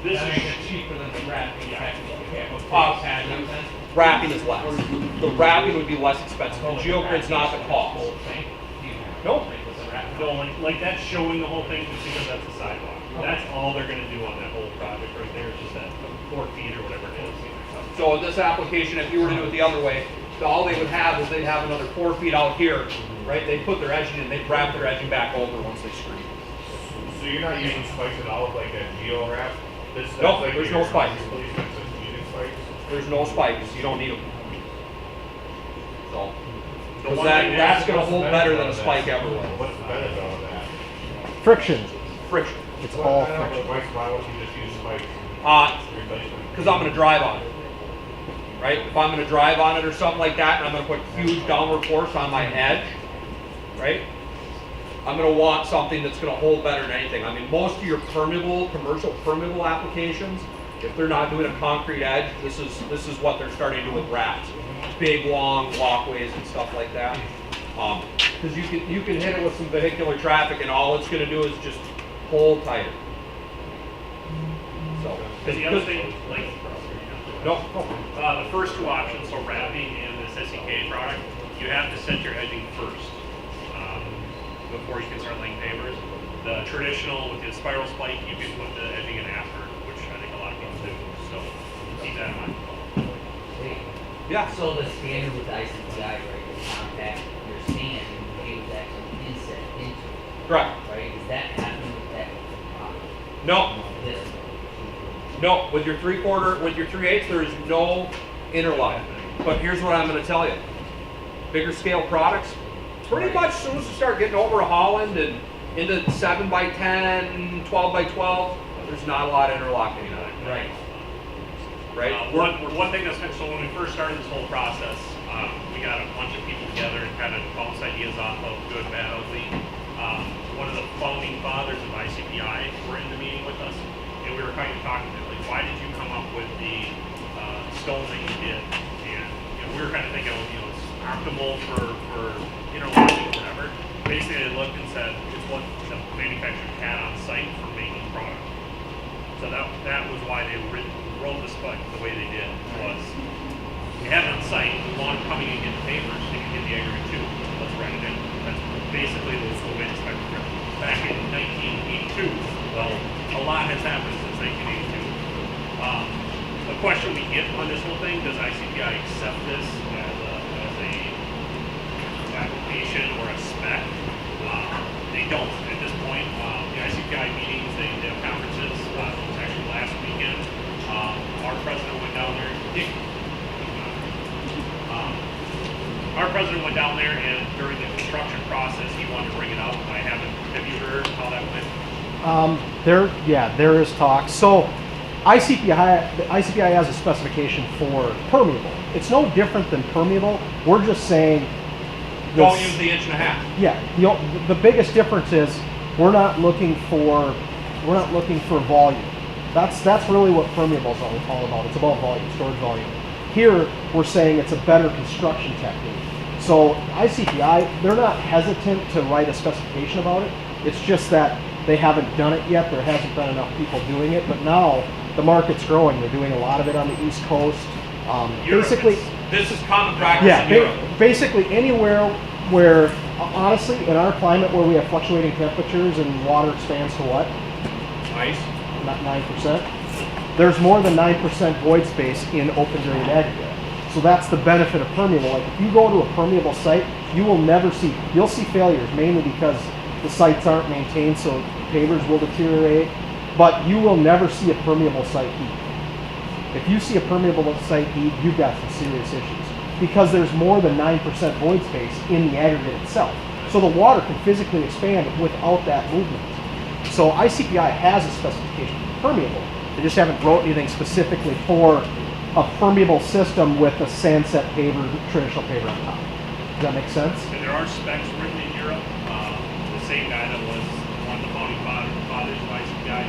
S3: This
S9: That
S3: is,
S9: makes it cheaper than the wrapping technically. Yeah, with
S4: Uh,
S9: big patio then.
S4: Wrapping is less. The wrapping would be less expensive. The geogrid's not the cost.
S9: Whole thing.
S4: Nope.
S3: no, like that's showing the whole thing just because that's the sidewalk. That's all they're gonna do on that whole project right there, is just that 4 feet or whatever it is.
S4: So in this application, if you were to do it the other way, all they would have is they'd have another 4 feet out here, right? They'd put their edging in, they'd wrap their edging back over once they screen.
S7: So you're not using spikes at all, like that geo wrap?
S4: Nope, there's no spikes.
S7: Using spikes?
S4: There's no spikes, you don't need them. So,
S3: The
S4: because
S3: one thing
S4: that's
S3: is-
S4: gonna hold better than a
S7: What's the
S4: spike
S7: benefit
S4: ever
S7: of that?
S4: will.
S7: What's the benefit of that?
S2: Friction.
S4: Friction.
S2: It's
S7: Well,
S2: all
S7: I don't know,
S2: friction.
S7: why would you just use spikes? Replacement?
S4: Because I'm gonna drive on it. Right? If I'm gonna drive on it or something like that, and I'm gonna put huge downward force on my edge, right? I'm gonna want something that's gonna hold better than anything. I mean, most of your permeable, commercial permeable applications, if they're not doing a concrete edge, this is what they're starting to do with wraps. Big, long walkways and stuff like that. Because you can hit it with some vehicular traffic, and all it's gonna do is just hold tighter. So,
S3: Because the other thing, like,
S4: no,
S3: the first two options, so wrapping and this SEK product, you have to set your edging first before you can start laying pavers. The traditional with the spiral spike, you can put the edging in after, which I think a lot of people do. So keep that in mind.
S5: Wait,
S4: yeah.
S5: so the standard with ICTI, right, is compact your sand and the cable actually inset into it,
S4: Correct.
S5: right? Is that happening with that?
S4: No,
S5: This?
S4: no. With your 3/4, with your 3/8, there is no interlock. But here's what I'm going to tell you: bigger scale products, pretty much as soon as you start getting over a Holland and into 7x10, 12x12, there's not a lot of interlocking in it.
S5: Right.
S4: Right?
S3: One thing that's so when we first started this whole process, we got a bunch of people together and kind of bounced ideas off of good, bad, ugly. One of the founding fathers of ICPI were in the meeting with us, and we were kind of talking to like, why did you come up with the stone that you did? And we were kind of thinking, it's optimal for interlocking, whatever. Basically, they looked and said it's what the manufacturer had on site for making product. So that was why they rolled the spike the way they did. Was we have it on site, we want them coming and getting papers, they can get the aggregate too. Let's write it in. That's basically the way the spec was written. Back in 1982, well, a lot has happened since 1982. The question we get on this whole thing, does ICPI accept this as a application or a spec? They don't at this point. The ICPI meetings, they have conferences. It was actually last weekend. Our president went down there. Our president went down there, and during the construction process, he wanted to bring it up. Have you heard how that went?
S2: There is talk. So ICPI has a specification for permeable. It's no different than permeable. We're just saying
S4: Don't use the 1.5 inches.
S2: Yeah, the biggest difference is we're not looking for volume. That's really what permeable is all about. It's about volume, storage volume. Here we're saying it's a better construction technique. So ICPI, they're not hesitant to write a specification about it. It's just that they haven't done it yet. There hasn't been enough people doing it. But now the market's growing. They're doing a lot of it on the East Coast.
S3: Europe,
S2: Basically,
S4: This is common practice
S2: yeah,
S4: in Europe.
S2: basically anywhere where, honestly, in our climate where we have fluctuating temperatures and water expands to what?
S4: Nice.
S2: Not 9%. There's more than 9% void space in open graded aggregate. So that's the benefit of permeable. Like if you go to a permeable site, you'll see failures mainly because the sites aren't maintained, so pavers will deteriorate, but you will never see a permeable site heat. If you see a permeable site heat, you've got some serious issues because there's more than 9% void space in the aggregate itself. So the water can physically expand without that movement. So ICPI has a specification for permeable. They just haven't wrote anything specifically for a permeable system with a sandset paver, traditional paver on top. Does that make sense?
S3: And there are specs written in Europe. The same guy that was one of the founding fathers of ICPI,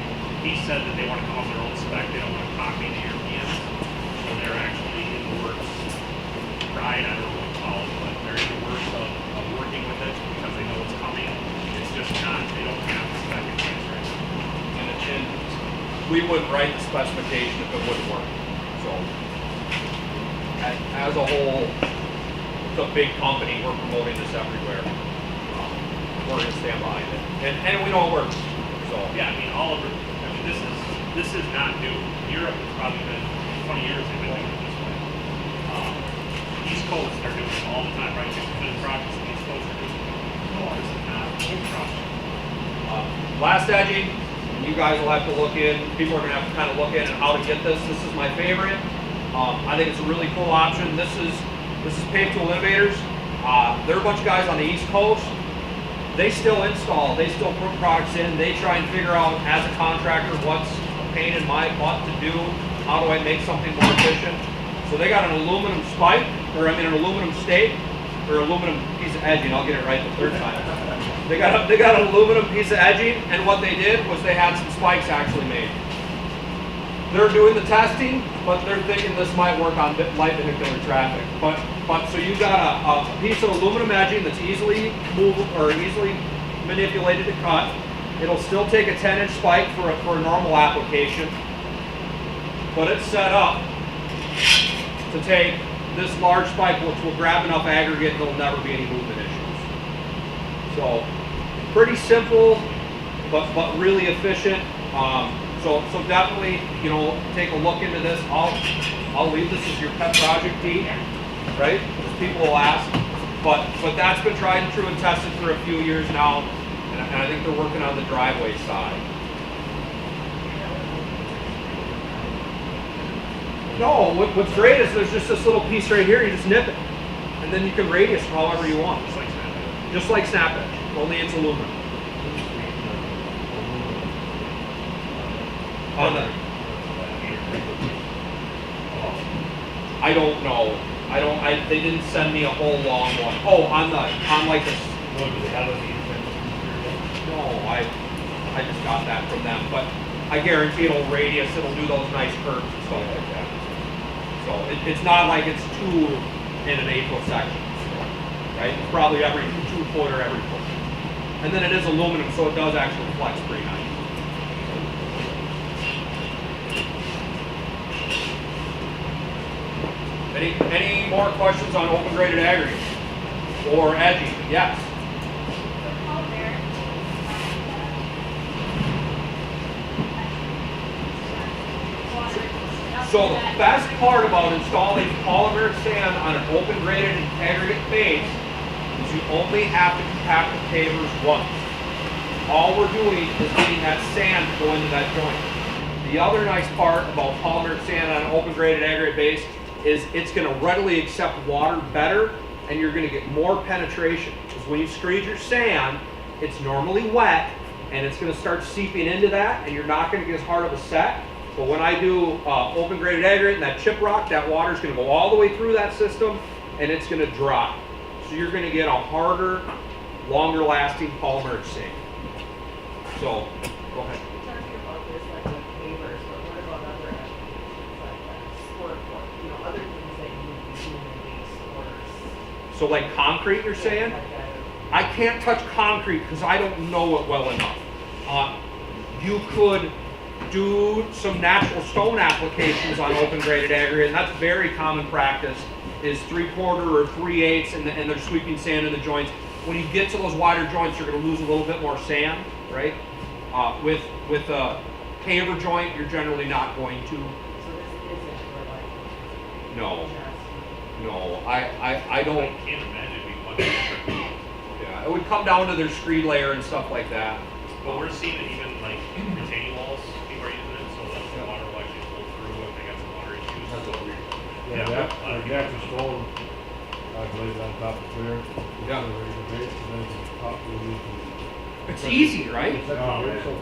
S3: he said that they want to come up with their own spec. They don't want to copy the Europeans. So they're actually in the works. I don't know what to call it, but they're in the works of working with it because they know it's coming. It's just not, they don't have the spec in place right now.
S4: And we wouldn't write the specification if it wouldn't work. So, as a whole, it's a big company. We're promoting this everywhere. We're going to stand behind it, and we know it works. So,
S3: Yeah, I mean, this is not new. Europe has probably been 20 years they've been doing it this way. East Coast are doing it all the time, right? 50% of the projects in the East Coast are doing it. No, this is not a new project.
S4: last edging, you guys will have to look in. People are going to have to kind of look in and how to get this. This is my favorite. I think it's a really cool option. This is paved tool innovators. They're a bunch of guys on the East Coast. They still install, they still put products in, they try and figure out as a contractor what's a pain in my butt to do, how do I make something more efficient. So they got an aluminum spike, an aluminum stake, or aluminum piece of edging, I'll get it right the third time. They got an aluminum piece of edging, and what they did was they had some spikes actually made. They're doing the testing, but they're thinking this might work on light vehicular traffic. But so you got a piece of aluminum edging that's easily movable or easily manipulated to cut. It'll still take a 10-inch spike for a normal application, but it's set up to take this large spike, which will grab enough aggregate and there'll never be any movement issues. So pretty simple, but really efficient. So definitely, take a look into this. I'll leave this as your pet project, Dee, right? Because people will ask. But that's been tried and true and tested for a few years now, and I think they're working on the driveway side. No, what's great is there's just this little piece right here. You just nip it, and then you can radius however you want. Just like snap edge, only it's aluminum. I don't know. They didn't send me a whole long one. Oh, on like this.
S1: Do they have a
S4: No, I just got that from them. But I guarantee it'll radius. It'll do those nice curves and stuff like that. So it's not like it's 2 in an 1/8 section, right? It's probably every 2 foot or every foot. And then it is aluminum, so it does actually flex pretty nice. Any more questions on open graded aggregate or edging? Yes. So the best part about installing polymeric sand on an open graded aggregate base is you only have to compact the pavers once. All we're doing is getting that sand to go into that joint. The other nice part about polymeric sand on an open graded aggregate base is it's going to readily accept water better, and you're going to get more penetration. Because when you screed your sand, it's normally wet, and it's going to start seeping into that, and you're not going to get as hard of a set. But when I do open graded aggregate and that chip rock, that water is going to go all the way through that system, and it's going to dry. So you're going to get a harder, longer lasting polymeric sand. So, go ahead.
S10: Talking about this like with pavers, but what about other sport, other things that you would be doing in these sports?
S4: So like concrete, you're saying? I can't touch concrete because I don't know it well enough. You could do some natural stone applications on open graded aggregate, and that's very common practice, is 3/4 or 3/8, and they're sweeping sand in the joints. When you get to those wider joints, you're going to lose a little bit more sand, right? With a paver joint, you're generally not going to.
S10: So this isn't for like.
S4: No,
S10: just-
S4: no, I don't.
S3: I can't imagine it'd be much different.
S4: Yeah, it would come down to their screed layer and stuff like that.
S3: But we're seeing it even like retaining walls, people are using it, so that the water will actually flow through if they got some water issues.
S4: That's what we.
S7: Yeah, that, like natural stone, I laid it on top of clear.
S4: Yeah.
S7: Ready to base, and then top to the.
S4: It's easy, right?
S7: It's so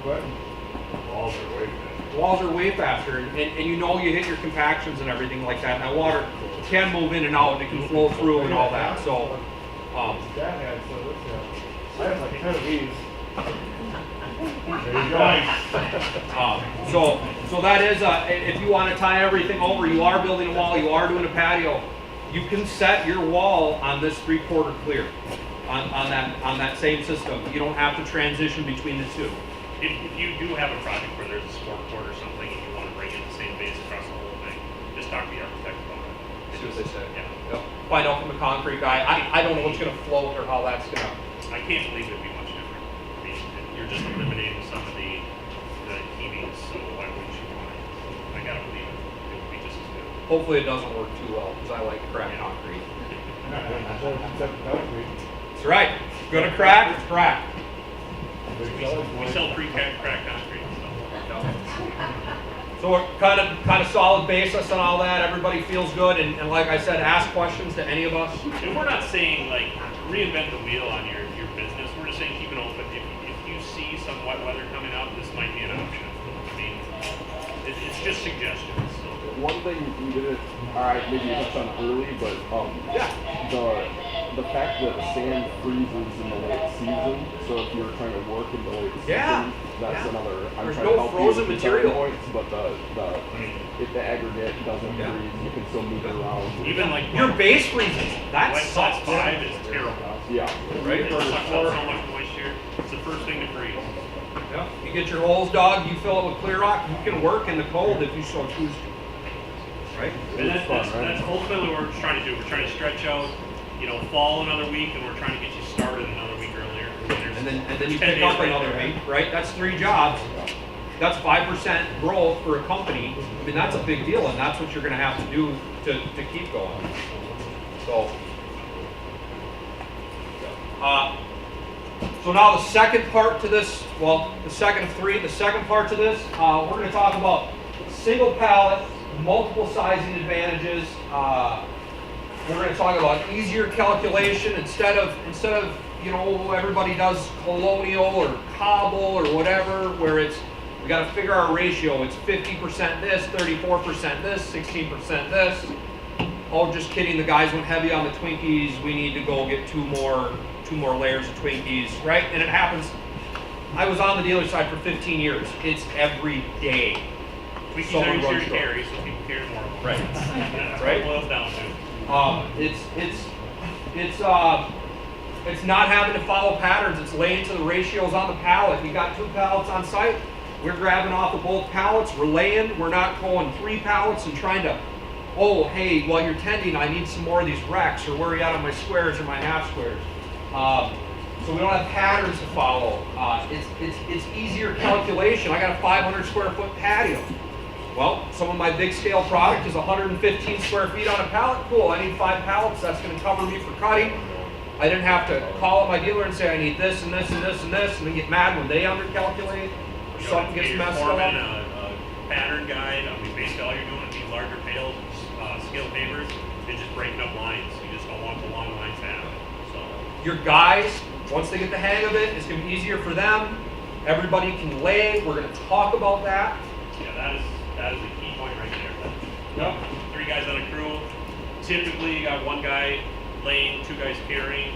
S7: quick. Walls are way better.
S4: Walls are way faster, and you know you hit your compactions and everything like that. Now water can move in and out, and it can flow through and all that. So,
S7: That had, so this, I have like 10 of these. There you go.
S4: so that is if you want to tie everything over, you are building a wall, you are doing a patio. You can set your wall on this 3/4 clear, on that same system. You don't have to transition between the two.
S3: If you do have a project where there's a sport court or something and you want to bring in the same base across the whole thing, just talk to the architect about it.
S4: See what they say.
S3: Yeah.
S4: Yep. Find out from the concrete guy. I don't know what's going to float or how that's going to.
S3: I can't believe it'd be much different. I mean, you're just eliminating some of the heavings, so why wouldn't you want it? I gotta believe it would be just as good.
S4: Hopefully it doesn't work too well because I like cracked concrete. That's right. Gonna crack, it's crack.
S3: We sell pre-cracked concrete and stuff.
S4: So we're kind of solid basis on all that. Everybody feels good, and like I said, ask questions to any of us.
S3: And we're not saying like reinvent the wheel on your business. We're just saying keep it open. If you see some wet weather coming up, this might be an option. I mean, it's just suggestions. So.
S8: One thing you didn't, alright, maybe you touched on early, but the fact that sand freezes in the late season, so if you're trying to work in the late season, that's another. I'm
S4: There's
S8: trying
S4: no
S8: to help
S4: frozen
S8: you with
S4: material.
S8: design points, but if the aggregate doesn't freeze, you can still move it around.
S3: Even like
S4: Your base freezes. That
S3: White Sox
S4: sucks.
S3: 5 is terrible.
S8: Yeah.
S4: Right?
S3: It sucks up so much moisture. It's the first thing to freeze.
S4: Yeah. You get your holes dug, you fill it with clear rock, you can work in the cold if you so choose to. Right?
S3: And that's ultimately what we're trying to do. We're trying to stretch out, fall another week, and we're trying to get you started another week earlier.
S4: And then you
S3: 10
S4: pick up
S3: days right
S4: another
S3: there.
S4: week, right? That's 3 jobs. That's 5% growth for a company. I mean, that's a big deal, and that's what you're going to have to do to keep going. So, so now the second part to this, well, the second of 3, the second part to this, we're going to talk about single pallet, multiple sizing advantages. We're going to talk about easier calculation instead of everybody does colonial or cobble or whatever, where it's we got to figure our ratio. It's 50% this, 34% this, 16% this. Oh, just kidding. The guys went heavy on the Twinkies. We need to go get two more layers of Twinkies, right? And it happens. I was on the dealer side for 15 years. It's every day.
S3: Twinkies
S4: Someone
S3: are easier
S4: runs
S3: to
S4: short.
S3: carry, so people carry more of them.
S4: Right.
S3: That's
S4: Right.
S3: what it boils down to.
S4: It's not having to follow patterns. It's laying to the ratios on the pallet. You got 2 pallets on site. We're grabbing off of both pallets. We're laying. We're not going 3 pallets and trying to, oh, hey, while you're tending, I need some more of these racks, or where are you at on my squares or my half squares? So we don't have patterns to follow. It's easier calculation. I got a 500 square foot patio. Well, some of my big scale product is 115 square feet on a pallet. Cool, I need 5 pallets. That's going to cover me for cutting. I didn't have to call up my dealer and say I need this and this and this and this, and then get mad when they undercalculate or something gets messed up.
S3: A pattern guide. I mean, basically all you're doing with these larger pails, scale pavers, is just breaking up lines. You just don't want the long lines to happen. So
S4: Your guys, once they get the hang of it, it's going to be easier for them. Everybody can lay. We're going to talk about that.
S3: yeah, that is a key point right there. 3 guys on a crew. Typically, you got 1 guy laying, 2 guys carrying.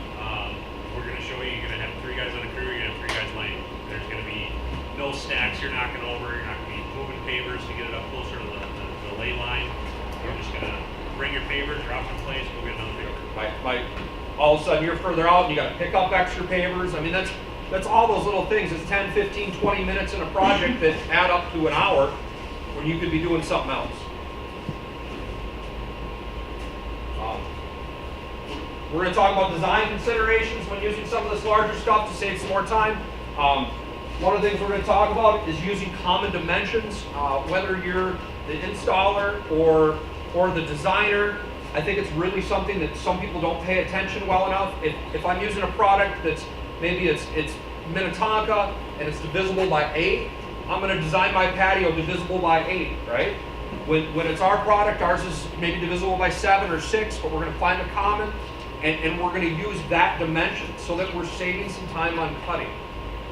S3: We're going to show you. You're going to have 3 guys on a crew. You're going to have 3 guys laying. There's going to be no stacks you're knocking over. You're not going to be moving pavers to get it up closer to the lay line. You're just going to bring your pavers, drop in place, go get another paver.
S4: All of a sudden you're further out and you got to pick up extra pavers. I mean, That's all those little things. It's 10, 15, 20 minutes in a project that add up to an hour when you could be doing something else. We're going to talk about design considerations when using some of this larger stuff to save some more time. One of the things we're going to talk about is using common dimensions, whether you're the installer or the designer. I think it's really something that some people don't pay attention well enough. If I'm using a product that's maybe it's Minnetonka and it's divisible by 8, I'm going to design my patio divisible by 8, right? When it's our product, ours is maybe divisible by 7 or 6, but we're going to find a common, and we're going to use that dimension so that we're saving some time on cutting.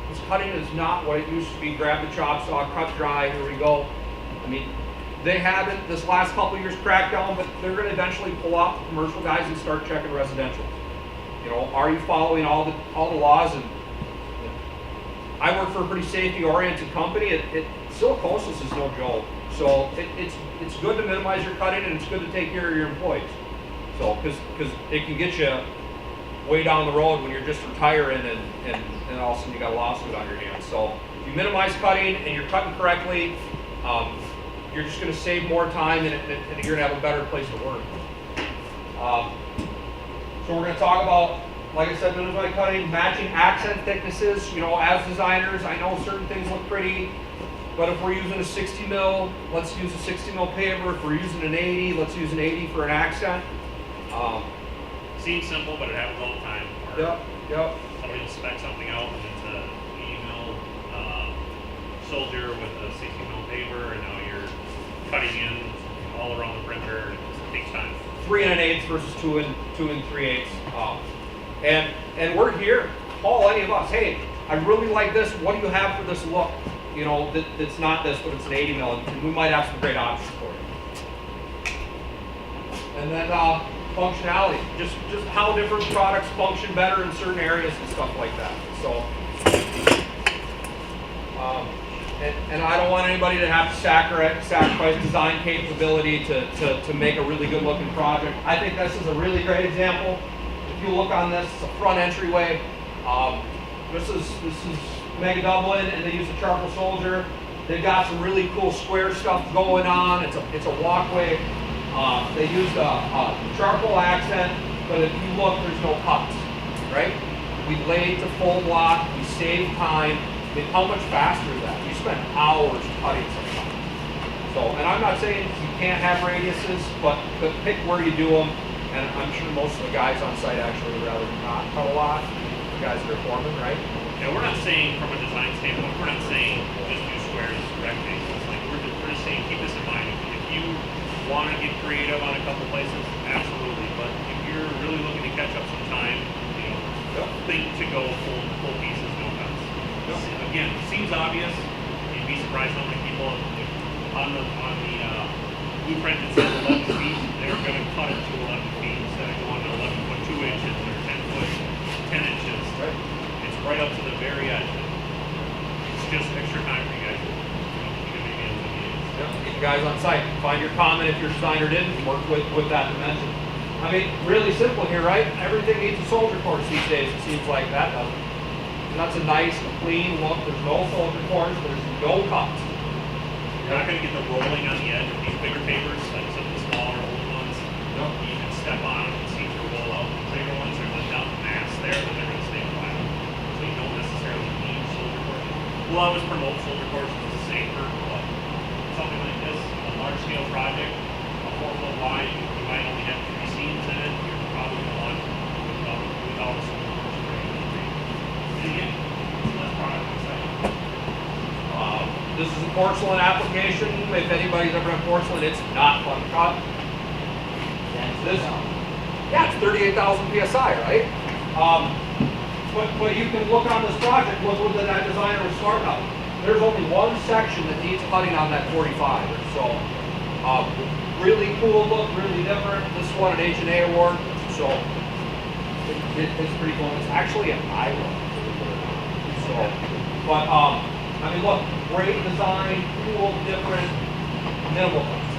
S4: Because cutting is not what it used to be. Grab the chop saw, cut dry, here we go. I mean, they haven't this last couple of years cracked down, but they're going to eventually pull off the commercial guys and start checking residential. You know, are you following all the laws? And I work for a pretty safety-oriented company. Silicosis is no joke. So it's good to minimize your cutting, and it's good to take care of your employees. So because it can get you way down the road when you're just retiring and all of a sudden you got a lawsuit on your hands. So if you minimize cutting and you're cutting correctly, you're just going to save more time and you're going to have a better place to work. So we're going to talk about, like I said, minimize cutting, matching accent thicknesses. You know, as designers, I know certain things look pretty, but if we're using a 60 mil, let's use a 60 mil paver. If we're using an 80, let's use an 80 for an accent.
S3: Seems simple, but it happens all the time.
S4: Yep.
S3: Somebody will spec something out and it's a 80 mil soldier with a 60 mil paper, and now you're cutting in all around the printer, and it takes time.
S4: 3 1/8 versus 2 3/8. And we're here. Call any of us. Hey, I really like this. What do you have for this look? You know, that's not this, but it's an 80 mil, and we might have some great options for you. And then functionality, just how different products function better in certain areas and stuff like that. So, and I don't want anybody to have to sacrifice design capability to make a really good looking project. I think this is a really great example. If you look on this, it's a front entryway. This is Mega Dublin, and they use a charcoal soldier. They've got some really cool square stuff going on. It's a walkway. They used a charcoal accent, but if you look, there's no cuts, right? We laid to full block, we saved time. I mean, how much faster is that? You spend hours cutting sometimes. So, and I'm not saying you can't have radiuses, but pick where you do them. And I'm sure most of the guys on site actually would rather not cut a lot. The guys that are foremen, right?
S3: Yeah, we're not saying from a design standpoint, we're not saying just do squares, rectangles. Like we're just saying keep this in mind. If you want to get creative on a couple places, absolutely. But if you're really looking to catch up some time, you know, think to go full pieces, no cuts. Again, seems obvious. You'd be surprised how many people on the blueprint that says 11 feet, they're going to cut it to 11 feet instead of going to 11.2 inches or 10 inches.
S4: Right.
S3: It's right up to the very edge. It's just extra time for you guys. You can maybe
S4: Get you guys on site. Find your common if your designer didn't work with that dimension. I mean, really simple here, right? Everything needs a soldier course these days. It seems like that doesn't. And that's a nice, clean look. There's no soldier course. There's no cuts.
S3: You're not going to get the rolling on the edge of these bigger papers, like some of the smaller old ones.
S4: No.
S3: You can step on them and see if they roll out. The bigger ones are let down the mass there, but they're going to stay flat. So you don't necessarily need soldier courses. We'll always promote soldier courses as a safer, but something like this, a large scale project, a 4 foot wide, you might only have 3 seams in it. You're probably going to want without a soldier course for and again, less product on site.
S4: This is a porcelain application. If anybody's ever done porcelain, it's not fun to cut. Yeah, it's 38,000 PSI, right? But you can look on this project, look what that designer was starting up. There's only one section that needs cutting on that 45. So, really cool look, really different. This won an H&A award, so it's pretty cool. It's actually an Iowa. So, but I mean, look, great design, cool, different, minimal cuts.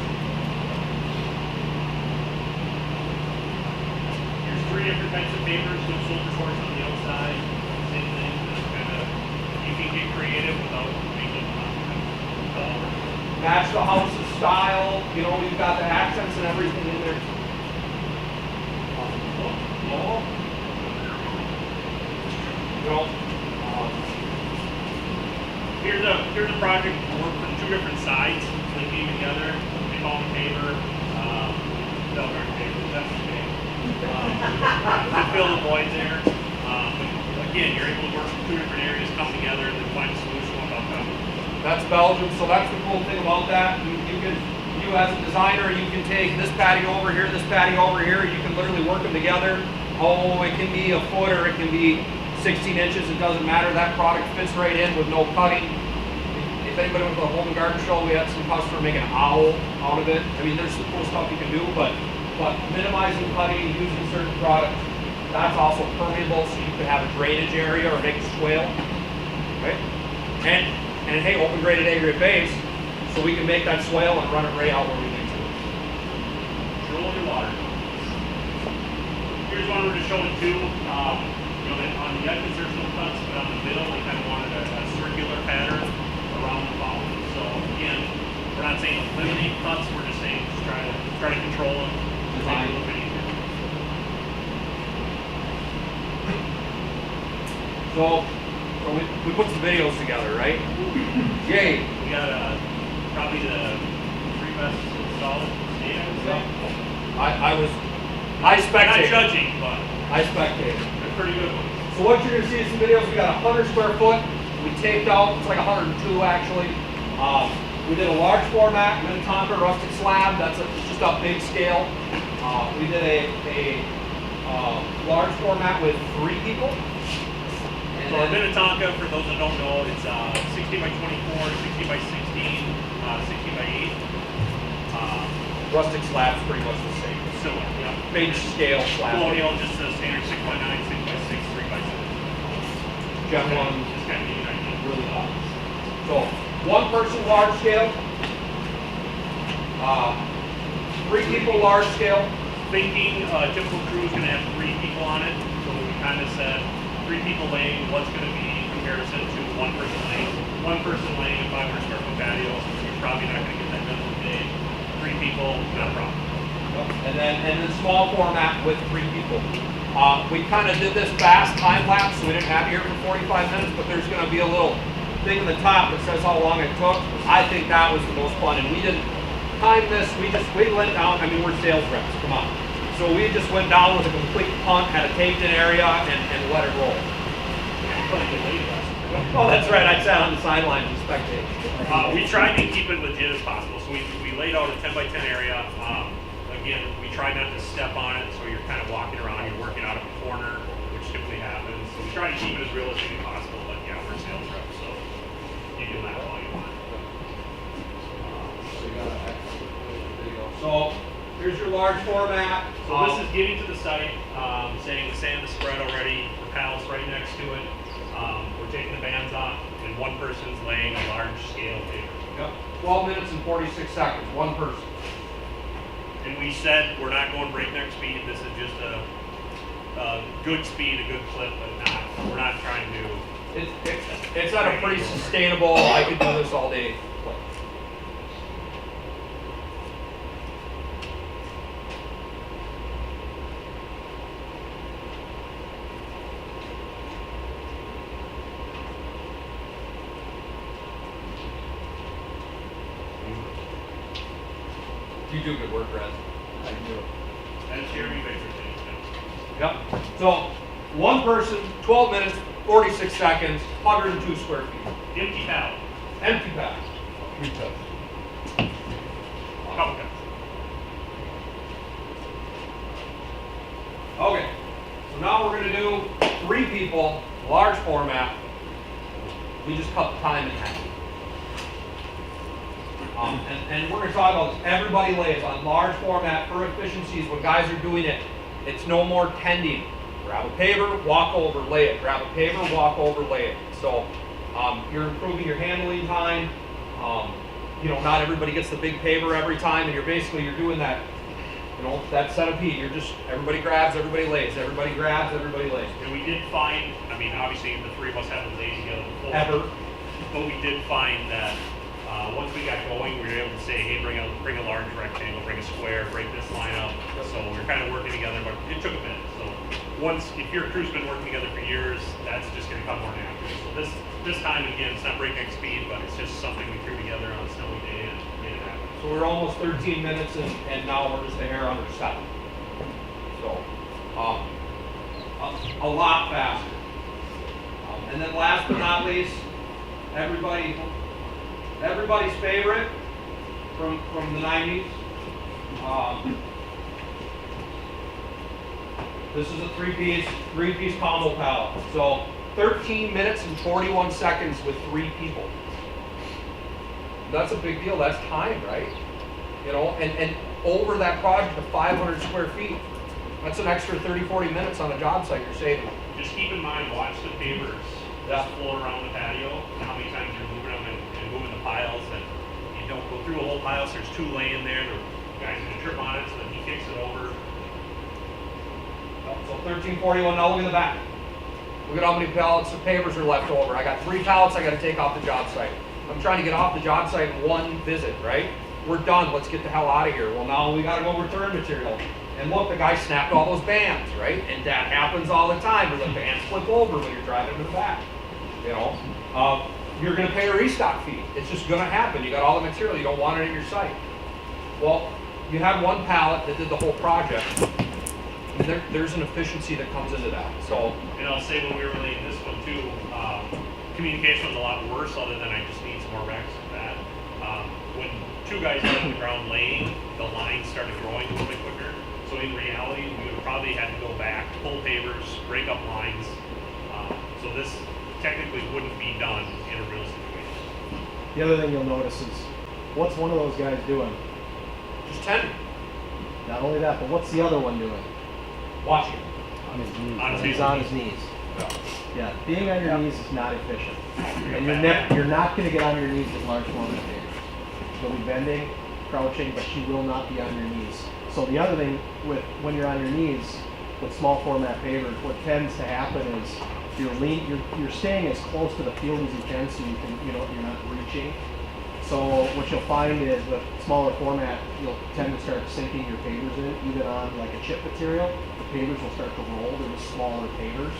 S3: Here's 3 different types of papers with soldier course on the outside. Same thing, just kind of
S4: match the house's style. You know, we've got the accents and everything in there. You know,
S3: Here's a project work from two different sides. They came together. They call them paver. Belgard paver. That's the name. To fill the void there. But again, you're able to work from two different areas, come together, and then find a solution without coming.
S4: that's Belgium, so that's the cool thing about that. You as a designer, you can take this patio over here, this patio over here, you can literally work them together. Oh, it can be a foot or it can be 16 inches, it doesn't matter. That product fits right in with no cutting. If anybody went to the home and garden show, we had some customer make an owl out of it. I mean, there's some cool stuff you can do, but minimizing cutting using certain products, that's also permeable, so you can have a drainage area or make a swale, right? And hey, open graded aggregate base, so we can make that swale and run it right out where we need to.
S3: Control your water. Here's one we're just showing too. You know, that on the edges there's no cuts, but on the middle we kind of wanted a circular pattern around the fountain. So again, we're not saying eliminate cuts, we're just saying just try to control it. Design a little bit easier.
S4: So we put some videos together, right? Yay!
S3: We got probably the three best installed state, I would say.
S4: I spectated.
S3: Not judging, but
S4: I spectated.
S3: they're pretty good ones.
S4: So what you're gonna see is some videos. We got 100 square foot. We taped out. It's like 102 actually. We did a large format Minnetonka rustic slab. That's just a big scale. We did a large format with 3 people.
S3: So our Minnetonka, for those that don't know, it's 60 by 24, 60 by 16, 60 by 8.
S4: Rustic slab's pretty much the same.
S3: Similar, yeah.
S4: Big scale slab.
S3: Colonial, just a standard 6 by 9, 6 by 6, 3 by 7.
S4: Gen 1.
S3: Just kind of give you an idea.
S4: Really hot. So, 1 person large scale. 3 people large scale.
S3: Thinking a typical crew is going to have 3 people on it, so we kind of said 3 people laying, what's going to be in comparison to 1 person laying. 1 person laying a 500 square foot patio, you're probably not going to get that done in a day. 3 people, not a problem.
S4: And then small format with 3 people. We kind of did this fast time lapse, so we didn't have you here for 45 minutes, but there's going to be a little thing in the top that says how long it took. I think that was the most fun, and we didn't time this. We went down. I mean, we're sales reps. Come on. So we just went down with a complete punt, had a taped in area, and let it roll. Oh, that's right. I sat on the sidelines and spectated.
S3: We tried to keep it legit as possible, so we laid out a 10 by 10 area. Again, we try not to step on it, so you're kind of walking around, you're working out of a corner, which typically happens. So we try to keep it as realistic as possible, but yeah, we're sales reps, so you can laugh all you want.
S4: So here's your large format.
S3: So this is getting to the site, saying the sand is spread already, the panel's right next to it. We're taking the bands off, and 1 person's laying a large scale paper.
S4: Yep. 12 minutes and 46 seconds. 1 person.
S3: And we said we're not going breakneck speed. This is just a good speed, a good clip, but we're not trying to.
S4: It's at a pretty sustainable. I could do this all day. You do good work, Red.
S8: I do.
S3: That's Jeremy Baker.
S4: Yep. So, 1 person, 12 minutes, 46 seconds, 102 square feet.
S3: Empty pallet.
S4: Empty bag.
S8: 3 cups.
S3: Couple cups.
S4: Okay. So now we're going to do 3 people, large format. We just cut the time in half. And we're going to talk about this. Everybody lays on large format for efficiencies. When guys are doing it, it's no more tending. Grab a paver, walk over, lay it. Grab a paver, walk over, lay it. So you're improving your handling time. You know, not everybody gets the big paver every time, and you're doing that. You know, that centipede. You're just everybody grabs, everybody lays. Everybody grabs, everybody lays.
S3: And we did find, I mean, obviously the 3 of us haven't laid together before.
S4: Ever.
S3: But we did find that Once we got going, we were able to say, hey, bring a large rectangle, bring a square, break this line up. So we're kind of working together, but it took a bit. So if your crew's been working together for years, that's just going to come more naturally. So this time, again, it's not breakneck speed, but it's just something we threw together on a snowy day and made it happen.
S4: So we're almost 13 minutes and now we're just a hair under 7. So, a lot faster. And then last but not least, everybody's favorite from the 90s. This is a three-piece combo pallet. So 13 minutes and 41 seconds with 3 people. That's a big deal. That's time, right? You know, and over that project of 500 square feet, that's an extra 30, 40 minutes on a job site you're saving.
S3: Just keep in mind, watch the pavers just float around the patio, and how many times you're moving them and moving the piles, and you don't go through a whole pile, so there's 2 laying there, the guy's gonna trip on it, so then he kicks it over.
S4: So 1341, now look at the back. Look at how many pallets of pavers are left over. I got 3 pallets I gotta take off the job site. I'm trying to get off the job site in 1 visit, right? We're done, let's get the hell out of here. Well, now we gotta go return material. And look, the guy snapped all those bands, right? And that happens all the time, where the bands flip over when you're driving to the back. You know, you're gonna pay a restock fee. It's just gonna happen. You got all the material, you don't want it at your site. Well, you had 1 pallet that did the whole project. And there's an efficiency that comes into that, so.
S3: And I'll say when we were laying this one too, communication was a lot worse, other than I just need some more racks of that. When 2 guys were on the ground laying, the lines started growing a little bit quicker. So in reality, we would probably have to go back, pull pavers, break up lines. So this technically wouldn't be done in a real situation.
S2: The other thing you'll notice is, what's one of those guys doing?
S4: Just 10.
S2: Not only that, but what's the other one doing?
S4: Watching.
S2: On his knees.
S3: On his
S2: He's
S3: knees.
S2: on his knees. Yeah, being on your knees is not efficient. And you're not going to get on your knees with large format pavers. You'll be bending, crouching, but you will not be on your knees. So the other thing with when you're on your knees with small format pavers, what tends to happen is you're staying as close to the field as you can, so you're not reaching. So what you'll find is with smaller format, you'll tend to start sinking your pavers in, even on like a chip material. The pavers will start to roll. They're just smaller pavers,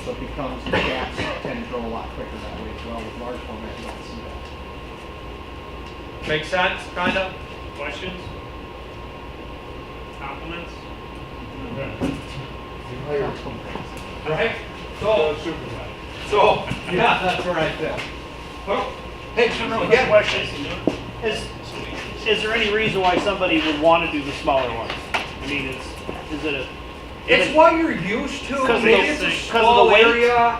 S2: so it becomes the gaps tend to grow a lot quicker that way as well. With large format, you don't see that.
S4: Make sense, kinda?
S3: Questions? Compliments?
S4: Right? So, yeah, that's where I fit. Oh, hey, again.
S1: Question, is there any reason why somebody would want to do the smaller ones? I mean,
S4: It's what you're used to.
S1: Because
S4: Maybe it's a
S1: of the
S4: small
S1: weight?
S4: area.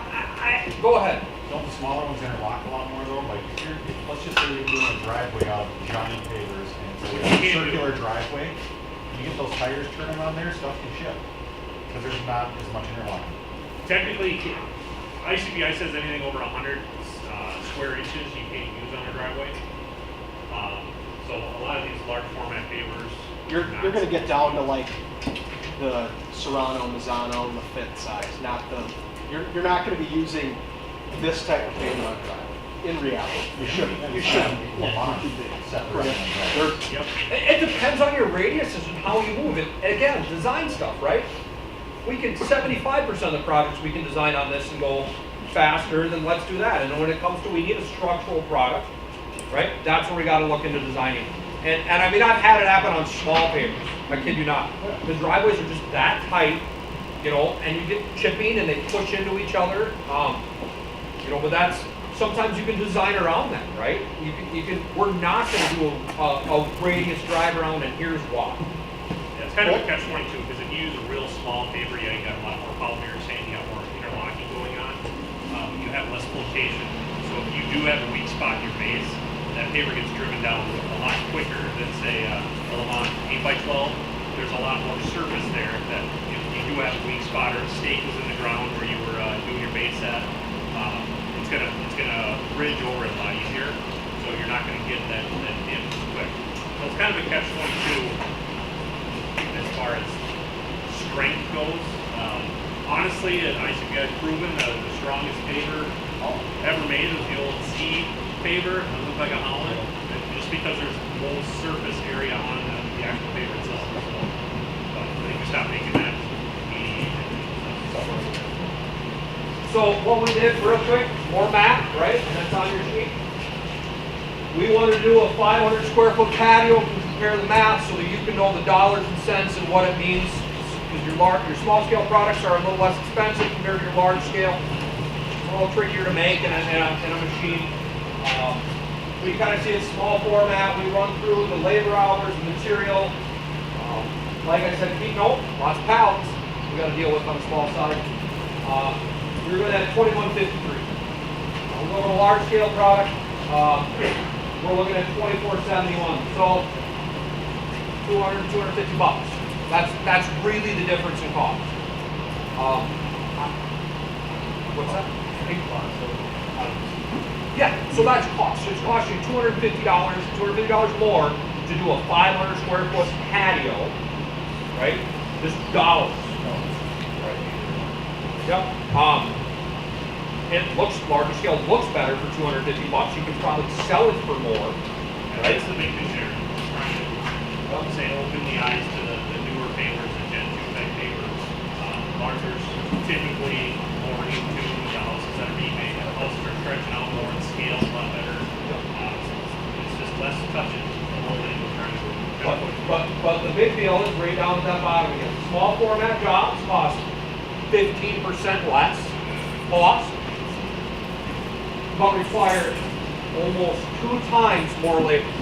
S4: Go ahead.
S6: Don't the smaller ones interlock a lot more though? Like, let's just say you're doing a driveway out of giant pavers and it's a circular driveway. You get those tires turning on there, stuff can ship. Because there's not as much interlocking.
S3: Technically, ICPI says anything over 100 square inches you can't use on a driveway. So a lot of these large format pavers.
S2: You're going to get down to like the Serrano, Mazzano, Lafitte size, not the. You're not going to be using this type of paver on a driveway. In reality, you shouldn't.
S3: Yep.
S4: It depends on your radiuses and how you move it. And again, design stuff, right? We can 75% of the projects we can design on this and go faster, then let's do that. And when it comes to we need a structural product, right? That's where we got to look into designing. And I mean, I've had it happen on small pavers. I kid you not. The driveways are just that tight, you know, and you get chipping and they push into each other. You know, but that's sometimes you can design around that, right? You can. We're not going to do a radius drive around, and here's why.
S3: Yeah, it's kind of a catch-22 because if you use a real small paver, you got a lot more polymer saying you got more interlocking going on. You have less flotation, so if you do have a weak spot in your base, that paver gets driven down a lot quicker than say a Lamont 8x12. There's a lot more surface there that if you do have a weak spot or a stake was in the ground where you were doing your base at, it's gonna bridge over it a lot easier. So you're not gonna get that dip as quick. So it's kind of a catch-22 as far as strength goes. Honestly, ICPI has proven that the strongest paver ever made was the old C paver. It looked like a Holland. because there's more surface area on the actual paper itself. So, but I think we stopped making that.
S4: So what we did, real quick, more map, right? And that's on your sheet. We wanted to do a 500 square foot patio and compare the math so that you can know the dollars and cents and what it means. Because your small scale products are a little less expensive compared to your large scale. It's a little trickier to make in a machine. We kind of see it small format. We run through the labor hours, the material. Like I said, keep note, lots of pallets we got to deal with on the small side. We're going at 2153. We're going to a large scale product. We're looking at 2471. So 200, 250 bucks. That's really the difference in cost. What's that? Yeah, so that's cost. So it's costing $250, $250 more to do a 500 square foot patio, right? Just dollars. Yep. It looks, larger scale looks better for 250 bucks. You can probably sell it for more.
S3: Right? That's the big thing there. I would say open the eyes to the newer papers, the Gen 2 type papers. Larger's typically more into the houses that are being made. The houses are stretching out more and scale a lot better. It's just less touches the whole thing we're trying to
S4: But the big deal is right down at that bottom again. Small format jobs cost 15% less cost, but require almost 2 times more labor.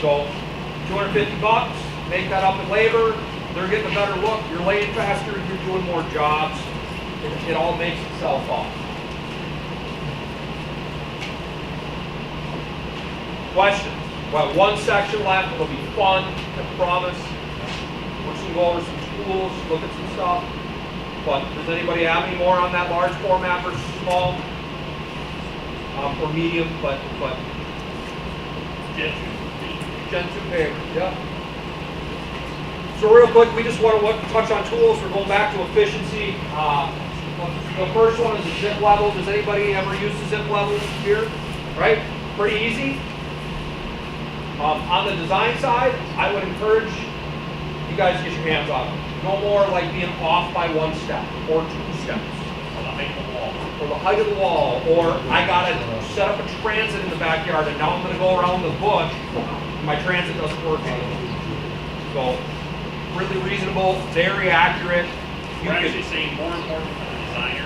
S4: So 250 bucks, make that up in labor, they're getting a better look, you're laying faster, you're doing more jobs. It all makes itself up. Questions? Well, one section left, it'll be fun, I promise. We're just gonna go over some tools, look at some stuff. But does anybody have any more on that large format versus small? Or medium, but Gen 2 paper, yeah. So real quick, we just want to touch on tools. We're going back to efficiency. The first one is a zip level. Does anybody ever use the zip level here? Right? Pretty easy. On the design side, I would encourage you guys to get your hands on it. No more like being off by 1 step or 2 steps.
S3: Or the height of the wall.
S4: Or the height of the wall. Or I got to set up a transit in the backyard and now I'm going to go around the bush. My transit doesn't work anymore. So, really reasonable, very accurate.
S3: We're actually saying more important for the designer.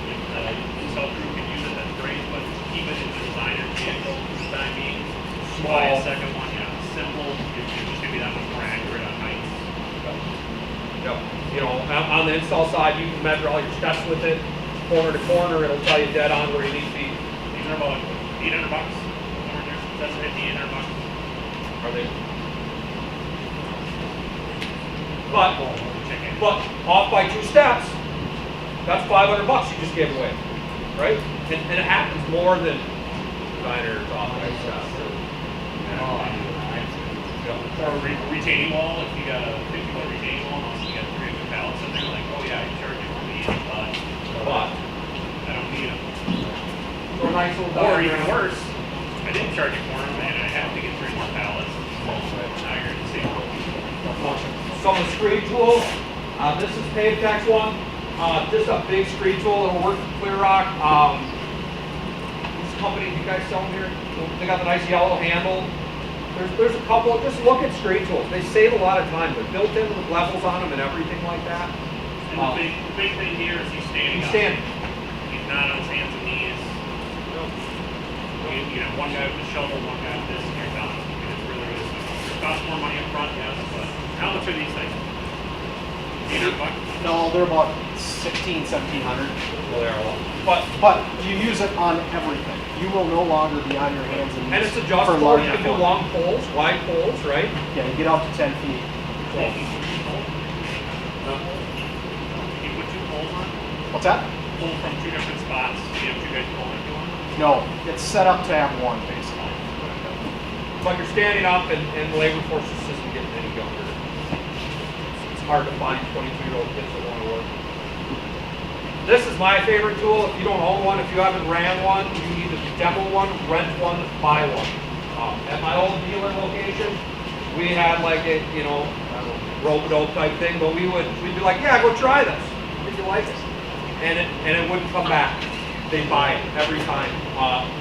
S3: If the install crew can use it, that's great, but keep it in the designer's vehicle for the time being. Buy a second one, yeah, simple, it's just gonna be that much more accurate on height.
S4: Yep. You know, on the install side, you can measure all your steps with it, corner to corner, it'll tell you dead on where you need to be.
S3: These are about $800. Somewhere in there. That's $800.
S4: Are they? But off by 2 steps, that's $500 you just gave away, right? And it happens more than designers off by steps.
S3: Or retaining wall, if you got a 50-foot retaining wall, and you got 300 pallets in there, like, oh yeah, you charge me for these, but I don't need them.
S4: So a nice little
S3: Or
S4: diagram.
S3: even worse, I didn't charge you for them, and I have to get 3 more pallets. So now you're in the same boat.
S4: Some of the screed tools. This is PaveTech's one. Just a big screed tool that'll work with Clear Rock. This company, you guys sell them here? They got the nice yellow handle. There's a couple, just look at screed tools. They save a lot of time. They're built in with levels on them and everything like that.
S3: And the big thing here is he's standing up. He's not on his hands and knees. You know, one guy with the shovel, one guy with this, and you're done. And it's really, really simple. It costs more money up front, yes, but how much are these things? $800?
S2: No, they're about 1,600, 1,700.
S4: Well, they are a lot.
S2: But you use it on everything. You will no longer be on your hands and knees.
S4: And it's adjustable. You can do long poles, wide poles, right?
S2: Yeah, you get out to 10 feet.
S3: Can you put 2 poles on?
S2: What's that?
S3: Pull from 2 different spots. You have 2 guys pulling if you want.
S2: No, it's set up to have one, basically.
S4: But you're standing up and the labor force isn't getting any younger. It's hard to find 22-year-old kids that want to work. This is my favorite tool. If you don't own one, if you haven't ran one, you need to demo one, rent one, buy one. At my old dealer location, we had like a, you know, rope-a-dope type thing, but we'd be like, yeah, go try this. If you like it. And it wouldn't come back. They buy it every time.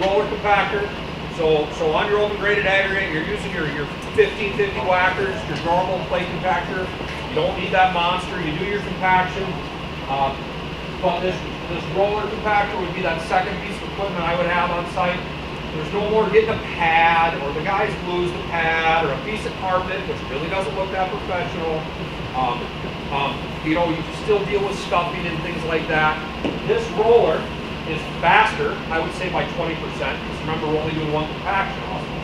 S4: Roller compactor. So on your open graded aggregate, you're using your 1550 whackers, your normal plate compactor. You don't need that monster. You do your compaction. But this roller compactor would be that second piece of equipment I would have on site. There's no more getting a pad, or the guys lose the pad, or a piece of carpet, which really doesn't look that professional. You know, you can still deal with stuffing and things like that. This roller is faster, I would say by 20%, because remember we're only doing one compaction also.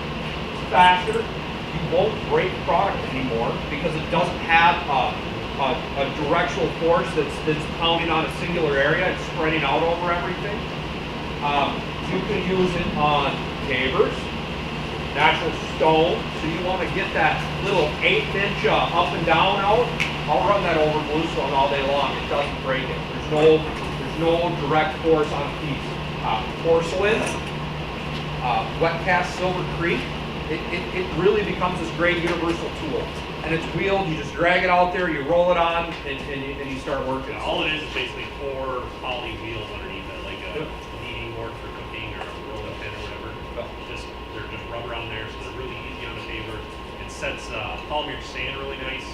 S4: It's faster. You won't break product anymore because it doesn't have a directional force that's pounding on a singular area. It's spreading out over everything. You can use it on pavers, natural stone. So you want to get that little 1/8" up and down out. I'll run that over blue stone all day long. It doesn't break it. There's no direct force on a piece. Porcelain, wet cast Silver Creek. It really becomes this great universal tool. And it's wheeled, you just drag it out there, you roll it on, and you start working.
S3: Yeah, all it is basically 4 poly wheels underneath it, like a kneading board for cooking or a rolling pin or whatever. They're just rubber on there, so they're really easy on the paver. It sets polymer sand really nice.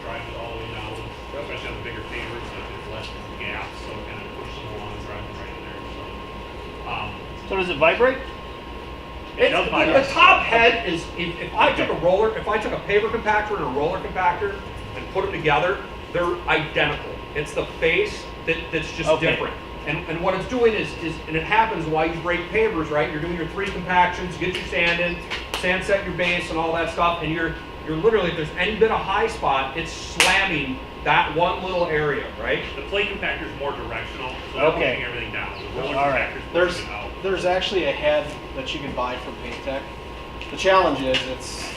S3: Drives it all the way down, especially on the bigger pavers, so there's less gaps, so it kind of pushes them along and drives them right in there.
S1: So does it vibrate?
S4: The top head is, if I took a paver compactor and a roller compactor and put them together, they're identical. It's the face that's just different. And what it's doing is, and it happens while you break pavers, right? You're doing your 3 compactions, get your sand in, sand set your base and all that stuff, and you're literally, if there's any bit of high spot, it's slamming that one little area, right?
S3: The plate compactor is more directional, so they're pushing everything down. The roller
S2: All right.
S3: compactor is
S2: There's
S3: pushing it out.
S2: there's actually a head that you can buy from Paint Tech. The challenge is it's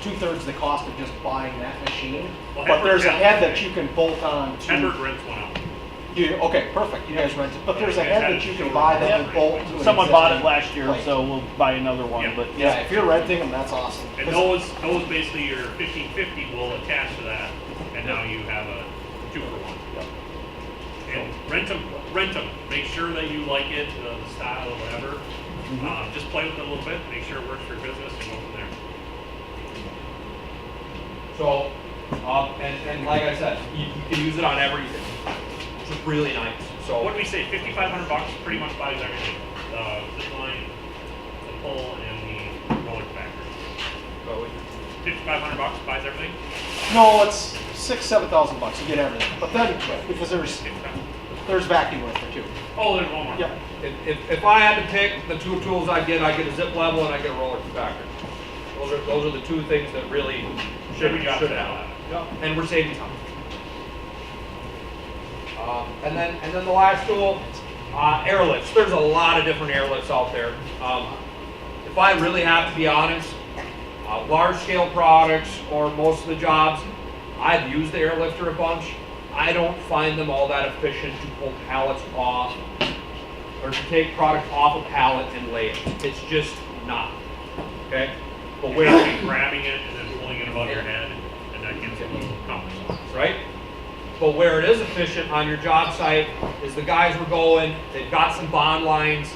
S2: 2/3 the cost of just buying that machine.
S3: Well,
S2: But there's a
S3: Hedberg
S2: head that you can bolt on to.
S3: Hedberg rents one out.
S2: Okay, perfect. You guys rent it. But there's a
S3: Yeah,
S2: head that you can buy that you bolt to. an
S1: Someone bought it
S2: existing
S1: last year,
S2: plate.
S1: so we'll buy another one,
S3: Yeah.
S1: but
S2: Yeah, if you're renting them, that's awesome.
S3: And those basically your 1550 will attach to that, and now you have a 2-for-1. And rent them. Make sure that you like it, the style or whatever. Just play with it a little bit, make sure it works for your business, and go from there.
S4: So, and like I said, you can use it on everything. It's just really nice. So
S3: What do we say? $5,500 pretty much buys everything. This line, the pole, and the roller compactor. $5,500 buys everything.
S2: No, it's $6,000-7,000 you get everything. But then because there's vacuum lifter too.
S3: Oh, there's one more.
S2: Yep.
S4: if I had to pick the 2 tools I get a zip level and I get a roller compactor. Those are the 2 things that really should
S3: Every job
S4: have.
S3: should have that.
S4: And we're saving time. And then the last tool, airlifts. There's a lot of different airlifts out there. If I really have to be honest, large scale products or most of the jobs, I've used the airlifter a bunch. I don't find them all that efficient to pull pallets off or to take product off a pallet and lay it. It's just not. Okay?
S3: But where you're grabbing it and then pulling it above your head, and that gets a little cumbersome.
S4: Right? But where it is efficient on your job site is the guys were going, they've got some bond lines,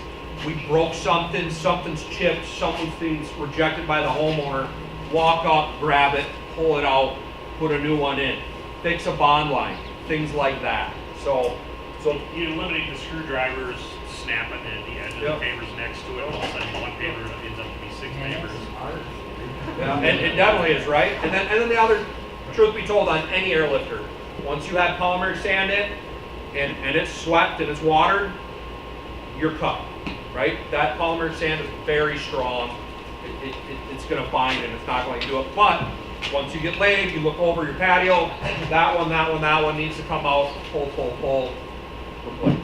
S4: we broke something, something's chipped, something's rejected by the homeowner, walk up, grab it, pull it out, put a new one in. Fix a bond line, things like that. So
S3: You eliminate the screwdrivers snapping at the edge of the pavers next to it, all of a sudden one paver ends up to be 6 pavers.
S4: yeah, it definitely is, right? And then the other, truth be told, on any airlifter, once you have polymer sand in and it's swept and it's watered, you're cut, right? That polymer sand is very strong. It's going to bind and it's not going to do it. But once you get laid, you look over your patio, that one needs to come out, pull, replace.